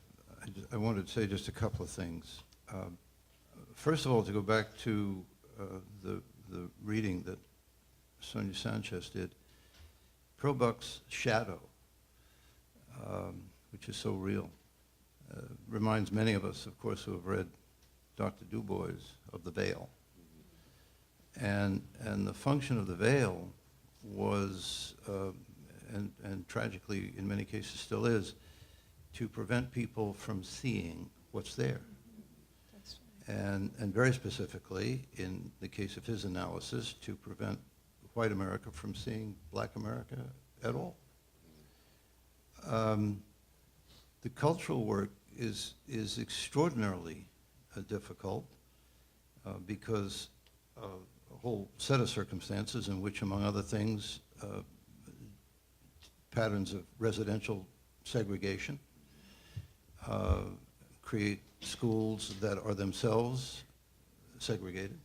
I wanted to say just a couple of things. First of all, to go back to the reading that Sonia Sanchez did, Pearl Buck's shadow, which is so real, reminds many of us, of course, who have read Dr. Du Bois, of the veil. And the function of the veil was, and tragically in many cases still is, to prevent people from seeing what's there. And very specifically, in the case of his analysis, to prevent white America from seeing black America at all. The cultural work is extraordinarily difficult because a whole set of circumstances in which, among other things, patterns of residential segregation create schools that are themselves segregated,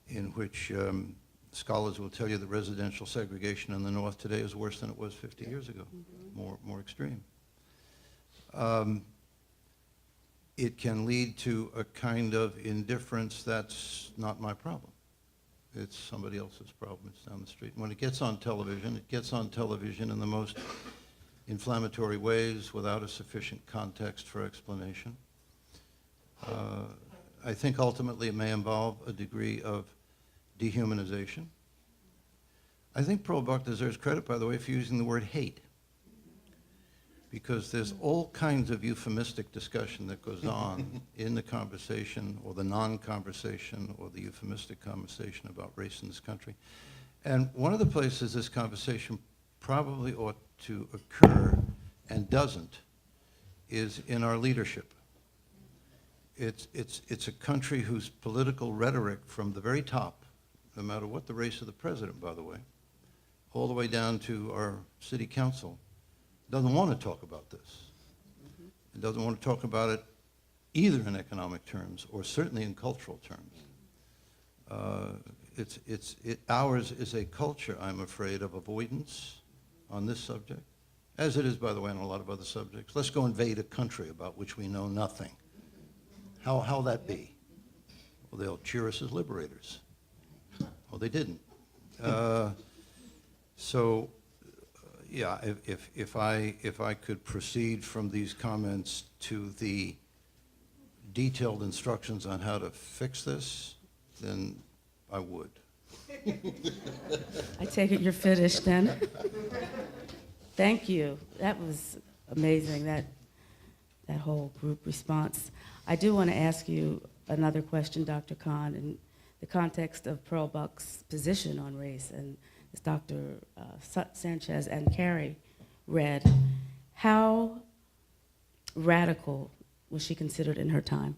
in which scholars will tell you that residential segregation in the North today is worse than it was 50 years ago, more extreme. It can lead to a kind of indifference that's not my problem. It's somebody else's problem. It's down the street. When it gets on television, it gets on television in the most inflammatory ways without a sufficient context for explanation. I think ultimately it may involve a degree of dehumanization. I think Pearl Buck deserves credit, by the way, for using the word hate, because there's all kinds of euphemistic discussion that goes on in the conversation or the non-conversation or the euphemistic conversation about race in this country. And one of the places this conversation probably ought to occur and doesn't is in our leadership. It's a country whose political rhetoric from the very top, no matter what the race of the president, by the way, all the way down to our city council, doesn't want to talk about this. It doesn't want to talk about it either in economic terms or certainly in cultural terms. Ours is a culture, I'm afraid, of avoidance on this subject, as it is, by the way, on a lot of other subjects. Let's go invade a country about which we know nothing. How'll that be? Well, they'll cheer us as liberators. Well, they didn't. Yeah, if I could proceed from these comments to the detailed instructions on how to fix this, then I would. I take it you're finished then. Thank you. That was amazing, that whole group response. I do want to ask you another question, Dr. Khan, in the context of Pearl Buck's position on race, and as Dr. Sanchez and Carrie read, how radical was she considered in her time?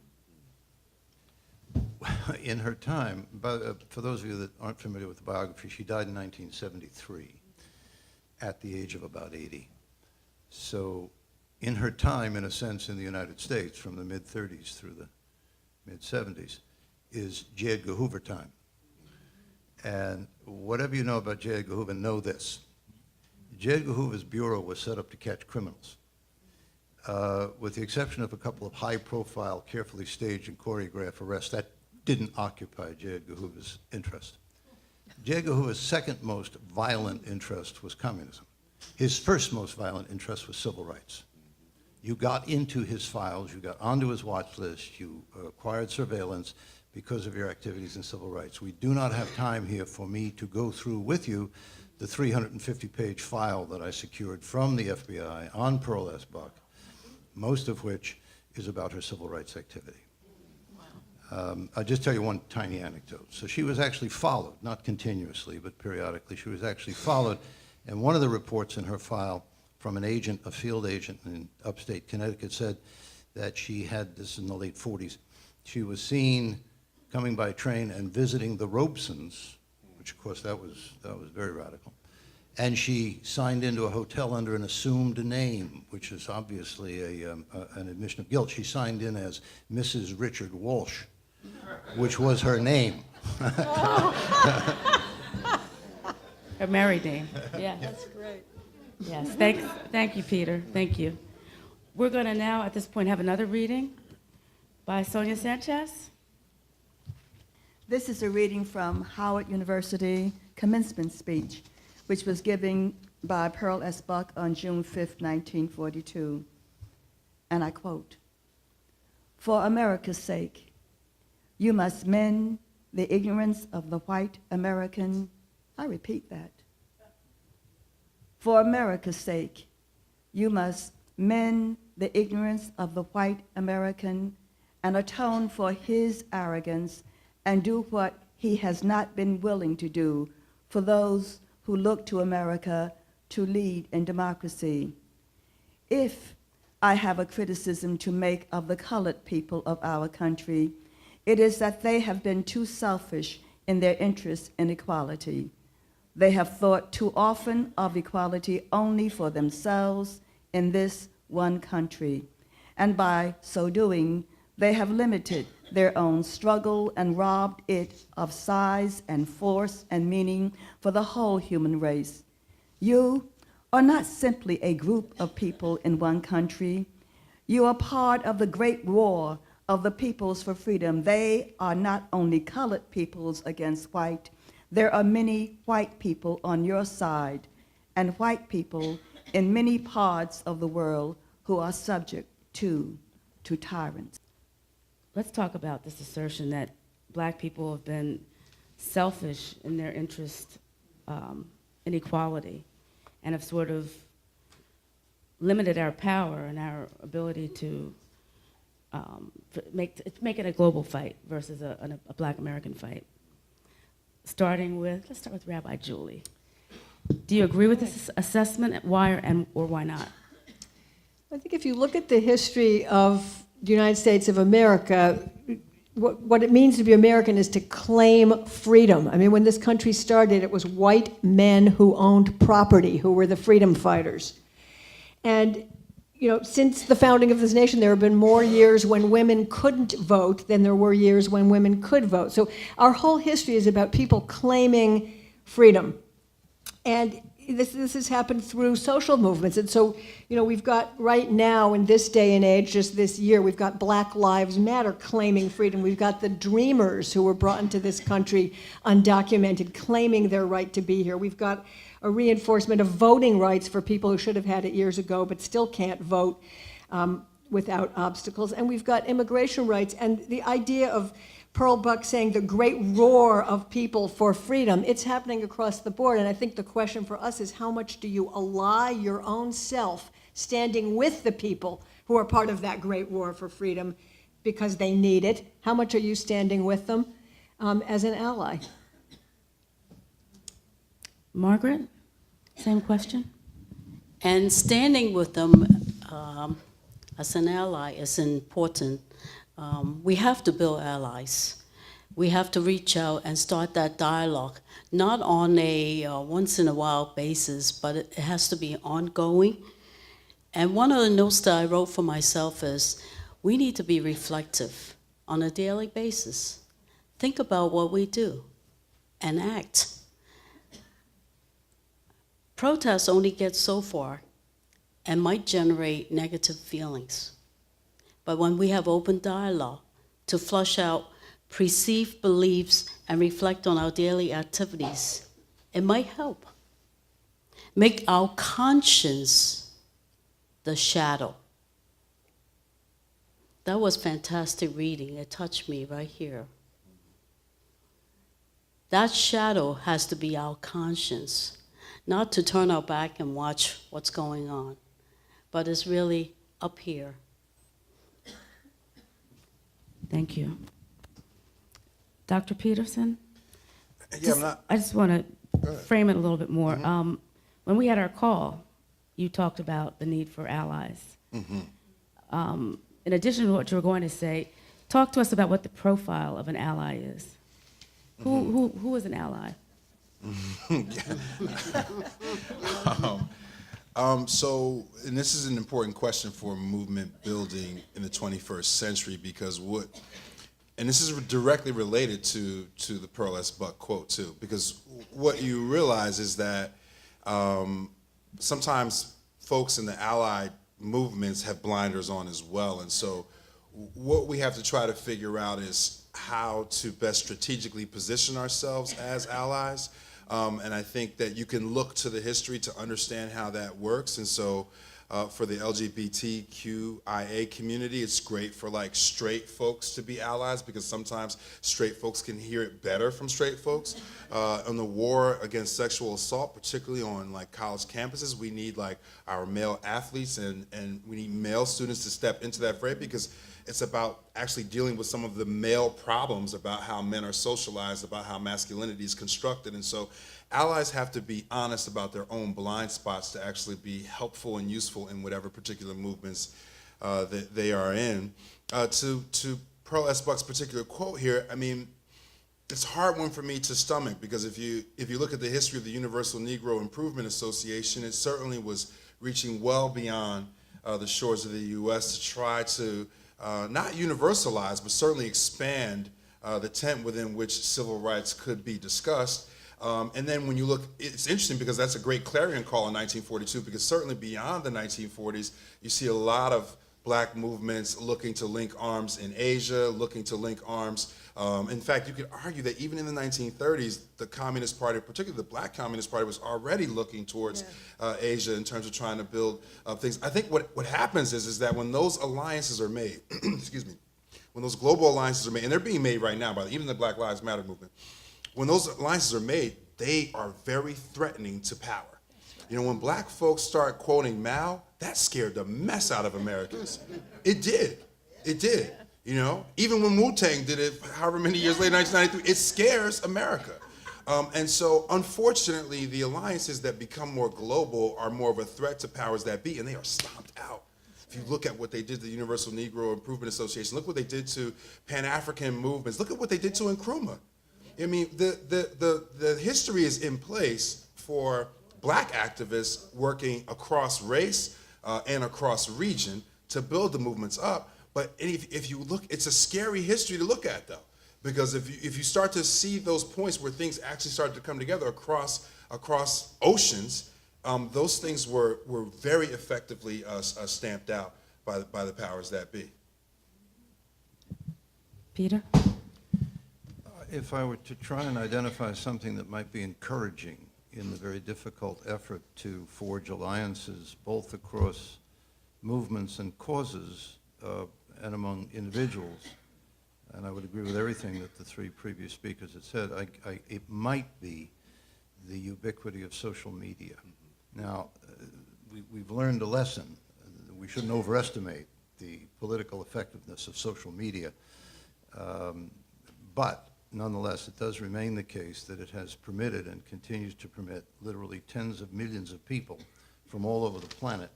In her time, but for those of you that aren't familiar with the biography, she died in 1973 at the age of about 80. So in her time, in a sense, in the United States, from the mid-30s through the mid-70s, is J. Edgar Hoover time. And whatever you know about J. Edgar Hoover, know this. J. Edgar Hoover's bureau was set up to catch criminals. With the exception of a couple of high-profile, carefully staged and choreographed arrests, that didn't occupy J. Edgar Hoover's interest. J. Edgar Hoover's second most violent interest was communism. His first most violent interest was civil rights. You got into his files, you got onto his watch list, you acquired surveillance because of your activities in civil rights. We do not have time here for me to go through with you the 350-page file that I secured from the FBI on Pearl S. Buck, most of which is about her civil rights activity. I'll just tell you one tiny anecdote. So she was actually followed, not continuously, but periodically. She was actually followed, and one of the reports in her file from an agent, a field agent in upstate Connecticut, said that she had, this in the late 40s, she was seen coming by train and visiting the Robesons, which of course that was very radical. And she signed into a hotel under an assumed name, which is obviously an admission of guilt. She signed in as Mrs. Richard Walsh, which was her name. Her married name. Yeah. That's great. Yes. Thank you, Peter. Thank you. We're going to now, at this point, have another reading by Sonia Sanchez. This is a reading from Howard University commencement speech, which was given by Pearl S. Buck on June 5, 1942. And I quote, "For America's sake, you must mend the ignorance of the white American." I repeat that. For America's sake, you must mend the ignorance of the white American and atone for his arrogance and do what he has not been willing to do for those who look to America to lead in democracy. If I have a criticism to make of the colored people of our country, it is that they have been too selfish in their interest in equality. They have thought too often of equality only for themselves in this one country, and by so doing, they have limited their own struggle and robbed it of size and force and meaning for the whole human race. You are not simply a group of people in one country. You are part of the great war of the peoples for freedom. They are not only colored peoples against white. There are many white people on your side and white people in many parts of the world who are subject to tyrants. Let's talk about this assertion that black people have been selfish in their interest in equality and have sort of limited our power and our ability to make it a global fight versus a black American fight. let's start with Rabbi Julie. Do you agree with this assessment? Why or why not? I think if you look at the history of the United States of America, what it means to be American is to claim freedom. I mean, when this country started, it was white men who owned property, who were the freedom fighters. And, you know, since the founding of this nation, there have been more years when women couldn't vote than there were years when women could vote. So our whole history is about people claiming freedom. And this has happened through social movements. And so, you know, we've got right now in this day and age, just this year, we've got Black Lives Matter claiming freedom. We've got the Dreamers who were brought into this country undocumented, claiming their right to be here. We've got a reinforcement of voting rights for people who should have had it years ago but still can't vote without obstacles. And we've got immigration rights. And the idea of Pearl Buck saying the great roar of people for freedom, it's happening across the board. And I think the question for us is, how much do you ally your own self standing with the people who are part of that great war for freedom because they need it? How much are you standing with them as an ally? Margaret, same question. And standing with them as an ally is important. We have to build allies. We have to reach out and start that dialogue, not on a once-in-a-while basis, but it has to be ongoing. And one of the notes that I wrote for myself is, we need to be reflective on a daily basis. Think about what we do and act. Protests only get so far and might generate negative feelings. But when we have open dialogue to flush out perceived beliefs and reflect on our daily activities, it might help. Make our conscience the shadow. That was fantastic reading. It touched me right here. That shadow has to be our conscience, not to turn our back and watch what's going on, but it's really up here. Thank you. Dr. Peterson? Yeah, I just want to frame it a little bit more. When we had our call, you talked about the need for allies. In addition to what you were going to say, talk to us about what the profile of an ally is. Who is an ally? And this is an important question for movement building in the 21st century, because and this is directly related to the Pearl S. Buck quote too, because what you realize is that sometimes folks in the allied movements have blinders on as well. And so what we have to try to figure out is how to best strategically position ourselves as allies. And I think that you can look to the history to understand how that works. And so for the LGBTQIA community, it's great for like straight folks to be allies, because sometimes straight folks can hear it better from straight folks. On the war against sexual assault, particularly on like college campuses, we need like our male athletes and we need male students to step into that fray, because it's about actually dealing with some of the male problems about how men are socialized, about how masculinity is constructed. And so allies have to be honest about their own blind spots to actually be helpful and useful in whatever particular movements that they are in. To Pearl S. Buck's particular quote here, I mean, it's a hard one for me to stomach, because if you look at the history of the Universal Negro Improvement Association, it certainly was reaching well beyond the shores of the U.S. to try to not universalize, but certainly expand the tent within which civil rights could be discussed. And then when you look, it's interesting because that's a great clarion call in 1942, because certainly beyond the 1940s, you see a lot of black movements looking to link arms in Asia, looking to link arms. In fact, you could argue that even in the 1930s, the Communist Party, particularly the Black Communist Party, was already looking towards Asia in terms of trying to build things. I think what happens is that when those alliances are made, excuse me, when those global alliances are made, and they're being made right now by even the Black Lives Matter movement, when those alliances are made, they are very threatening to power. You know, when black folks start quoting Mao, that scared the mess out of Americans. It did. It did. You know, even when Wu-Tang did it, however many years later, 1993, it scares America. And so, unfortunately, the alliances that become more global are more of a threat to powers that be, and they are stomped out. If you look at what they did to the Universal Negro Improvement Association, look what they did to Pan-African movements, look at what they did to Nkrumah. I mean, the history is in place for black activists working across race and across region to build the movements up. But if you look, it's a scary history to look at, though. Because if you start to see those points where things actually started to come together across oceans, those things were very effectively stamped out by the powers that be. Peter? If I were to try and identify something that might be encouraging in the very difficult effort to forge alliances, both across movements and causes and among individuals, and I would agree with everything that the three previous speakers had said, it might be the ubiquity of social media. Now, we've learned a lesson. We shouldn't overestimate the political effectiveness of social media, but nonetheless, it does remain the case that it has permitted and continues to permit literally tens of millions of people from all over the planet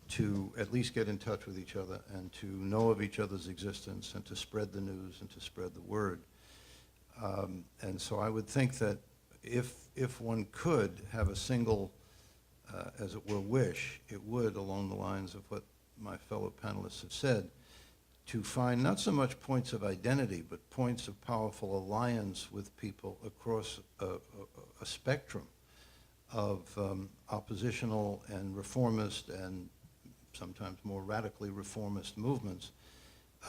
to at least get in touch with each other and to know of each other's existence and to spread the news and to spread the word. And so I would think that if one could have a single, as it were, wish, it would, along the lines of what my fellow panelists have said, to find not so much points of identity, but points of powerful alliance with people across a spectrum of oppositional and reformist and sometimes more radically reformist movements.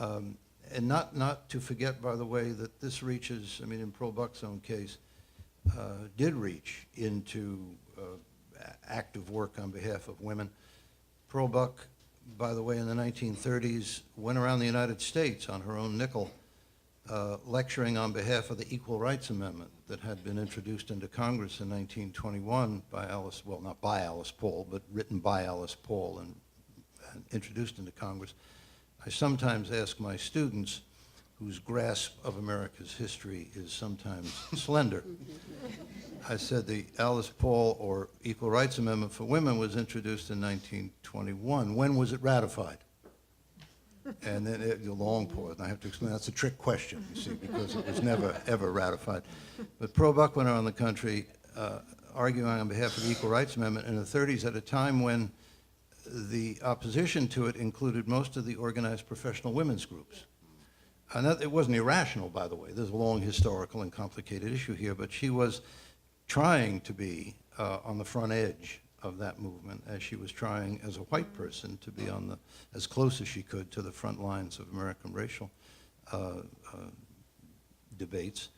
And not to forget, by the way, that this reaches, I mean, in Pearl Buck's own case, did reach into active work on behalf of women. Pearl Buck, by the way, in the 1930s, went around the United States on her own nickel, lecturing on behalf of the Equal Rights Amendment that had been introduced into Congress in 1921 by Alice, well, not by Alice Paul, but written by Alice Paul and introduced into Congress. I sometimes ask my students, whose grasp of America's history is sometimes slender, I said the Alice Paul or Equal Rights Amendment for Women was introduced in 1921. When was it ratified? And then a long pause, and I have to explain, that's a trick question, you see, because it was never, ever ratified. But Pearl Buck went around the country arguing on behalf of the Equal Rights Amendment in the 30s at a time when the opposition to it included most of the organized professional women's groups. And that, it wasn't irrational, by the way. There's a long historical and complicated issue here, but she was trying to be on the front edge of that movement, as she was trying as a white person to be on the, as close as she could to the front lines of American racial debates.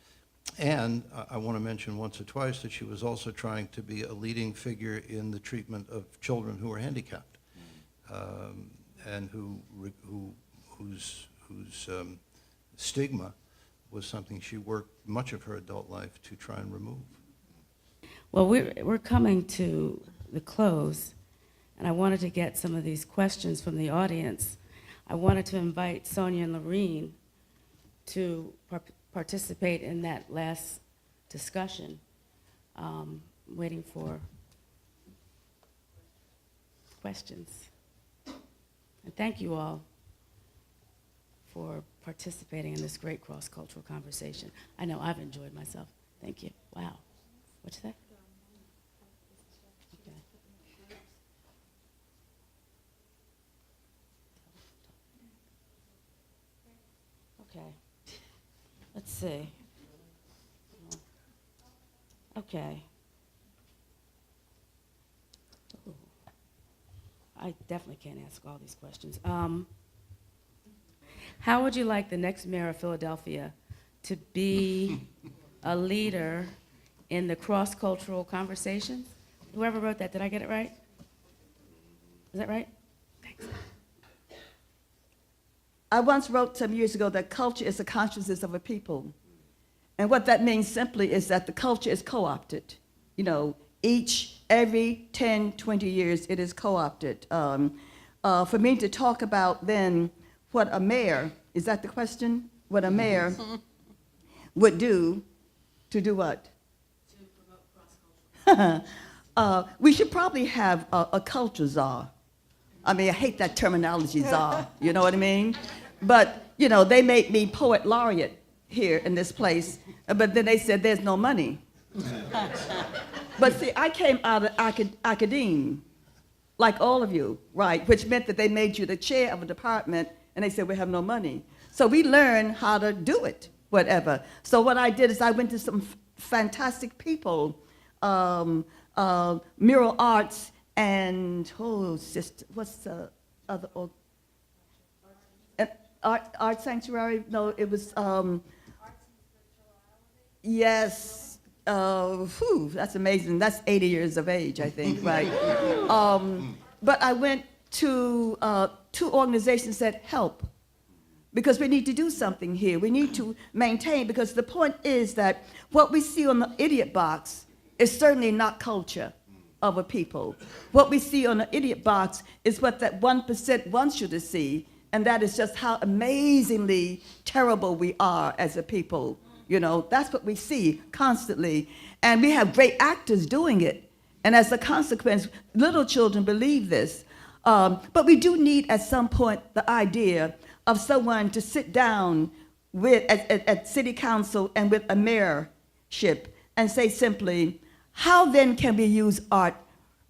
And I want to mention once or twice that she was also trying to be a leading figure in the treatment of children who were handicapped, and whose stigma was something she worked much of her adult life to try and remove. Well, we're coming to the close, and I wanted to get some of these questions from the audience. I wanted to invite Sonia and Lorene to participate in that last discussion. Waiting for questions. And thank you all for participating in this great cross-cultural conversation. I know I've enjoyed myself. Thank you. Wow. What'd you say? Okay. Let's see. Okay. Ooh. I definitely can't ask all these questions. How would you like the next mayor of Philadelphia to be a leader in the cross-cultural conversations? Whoever wrote that, did I get it right? Is that right? Thanks. I once wrote some years ago that culture is the consciousness of a people. And what that means simply is that the culture is co-opted. You know, every 10, 20 years, it is co-opted. For me to talk about then what a mayor, is that the question? What a mayor would do To do what? We should probably have a culture czar. I mean, I hate that terminology, czar, you know what I mean? But, you know, they made me poet laureate here in this place, but then they said there's no money. But see, I came out of academe, like all of you, right? Which meant that they made you the chair of a department, and they said we have no money. So we learned how to do it, whatever. So what I did is I went to some fantastic people, mural arts, and, oh, sister, what's the other? Art Sanctuary? No, it was, yes. That's amazing. That's 80 years of age, I think, right? But I went to 2 organizations that help, because we need to do something here. We need to maintain, because the point is that what we see on the idiot box is certainly not culture of a people. What we see on the idiot box is what that 1% wants you to see, and that is just how amazingly terrible we are as a people. You know, that's what we see constantly. And we have great actors doing it. And as a consequence, little children believe this. But we do need at some point the idea of someone to sit down with at city council and with a mayorship and say simply, how then can we use art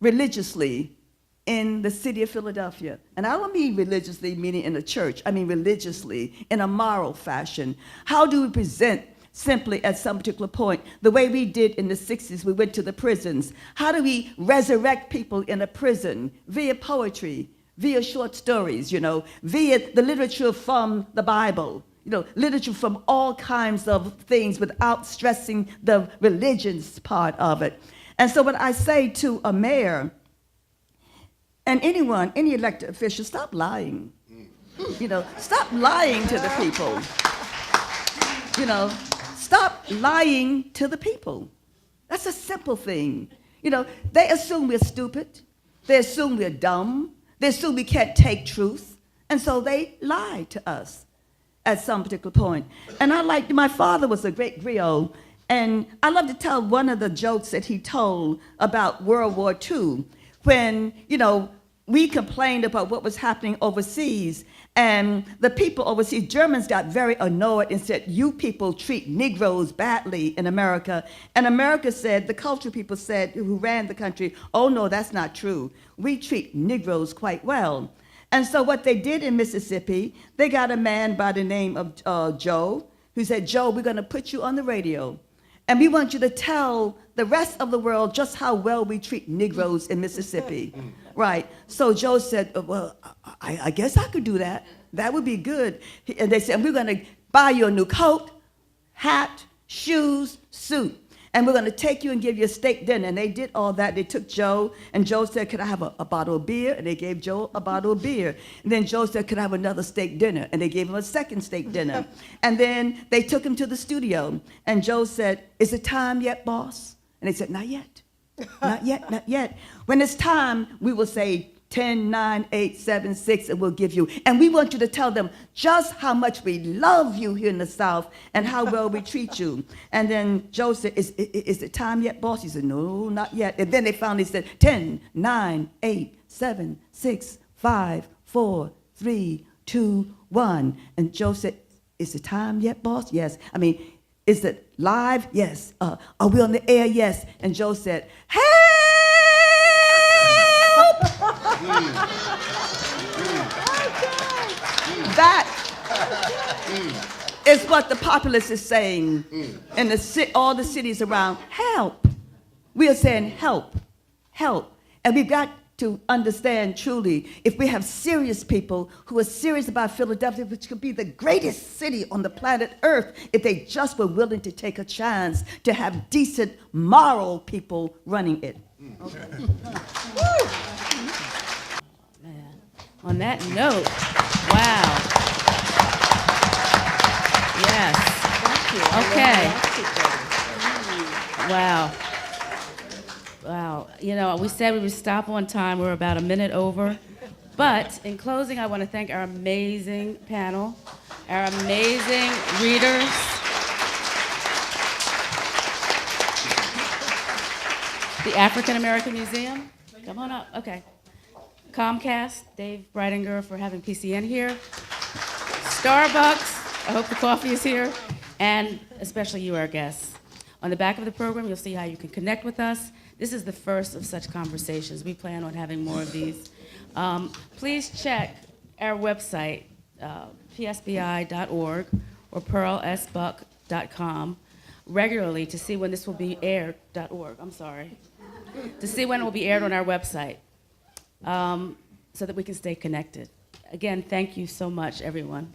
religiously in the city of Philadelphia? And I don't mean religiously meaning in a church. I mean religiously, in a moral fashion. How do we present simply at some particular point, the way we did in the 60s, we went to the prisons. How do we resurrect people in a prison via poetry, via short stories, you know, via the literature from the Bible, you know, literature from all kinds of things without stressing the religions part of it. And so what I say to a mayor and anyone, any elected official, stop lying. You know, stop lying to the people. You know, stop lying to the people. That's a simple thing. You know, they assume we're stupid. They assume we're dumb. They assume we can't take truth. And so they lie to us at some particular point. And my father was a great griot, and I love to tell one of the jokes that he told about World War II, when, you know, we complained about what was happening overseas, and the people overseas, Germans, got very annoyed and said, you people treat Negroes badly in America. And America said, the cultural people said, who ran the country, oh no, that's not true. We treat Negroes quite well. And so what they did in Mississippi, they got a man by the name of Joe, who said, Joe, we're gonna put you on the radio, and we want you to tell the rest of the world just how well we treat Negroes in Mississippi. Right. So Joe said, well, I guess I could do that. That would be good. And they said, we're going to buy you a new coat, hat, shoes, suit. And we're going to take you and give you a steak dinner. And they did all that. They took Joe, and Joe said, could I have a bottle of beer? And they gave Joe a bottle of beer. And then Joe said, could I have another steak dinner? And they gave him a second steak dinner. And then they took him to the studio. And Joe said, is it time yet, boss? And they said, not yet. Not yet, not yet. When it's time, we will say 10, 9, 8, 7, 6, and we'll give you. And we want you to tell them just how much we love you here in the South and how well we treat you. And then Joe said, is it time yet, boss? He said, no, not yet. And then they finally said 10, 9, 8, 7, 6, 5, 4, 3, 2, 1. And Joe said, is it time yet, boss? Yes. I mean, is it live? Yes. Are we on the air? Yes. And Joe said, help! That is what the populace is saying in all the cities around. Help. We are saying help, help. And we've got to understand truly, if we have serious people who are serious about Philadelphia, which could be the greatest city on the planet Earth, if they just were willing to take a chance to have decent, moral people running it. Okay. Man. On that note, wow. Yes. Okay. Wow. Wow. You know, we said we would stop on time. We're about a minute over. But in closing, I want to thank our amazing panel, our amazing readers. The African American Museum, come on up, okay. Comcast, Dave Breitinger for having PCN here. Starbucks, I hope the coffee is here, and especially you, our guests. On the back of the program, you'll see how you can connect with us. This is the first of such conversations. We plan on having more of these. Please check our website, psbi.org or pearlsbuck.com regularly to see when this will be aired, .org, I'm sorry, to see when it will be aired on our website so that we can stay connected. Again, thank you so much, everyone.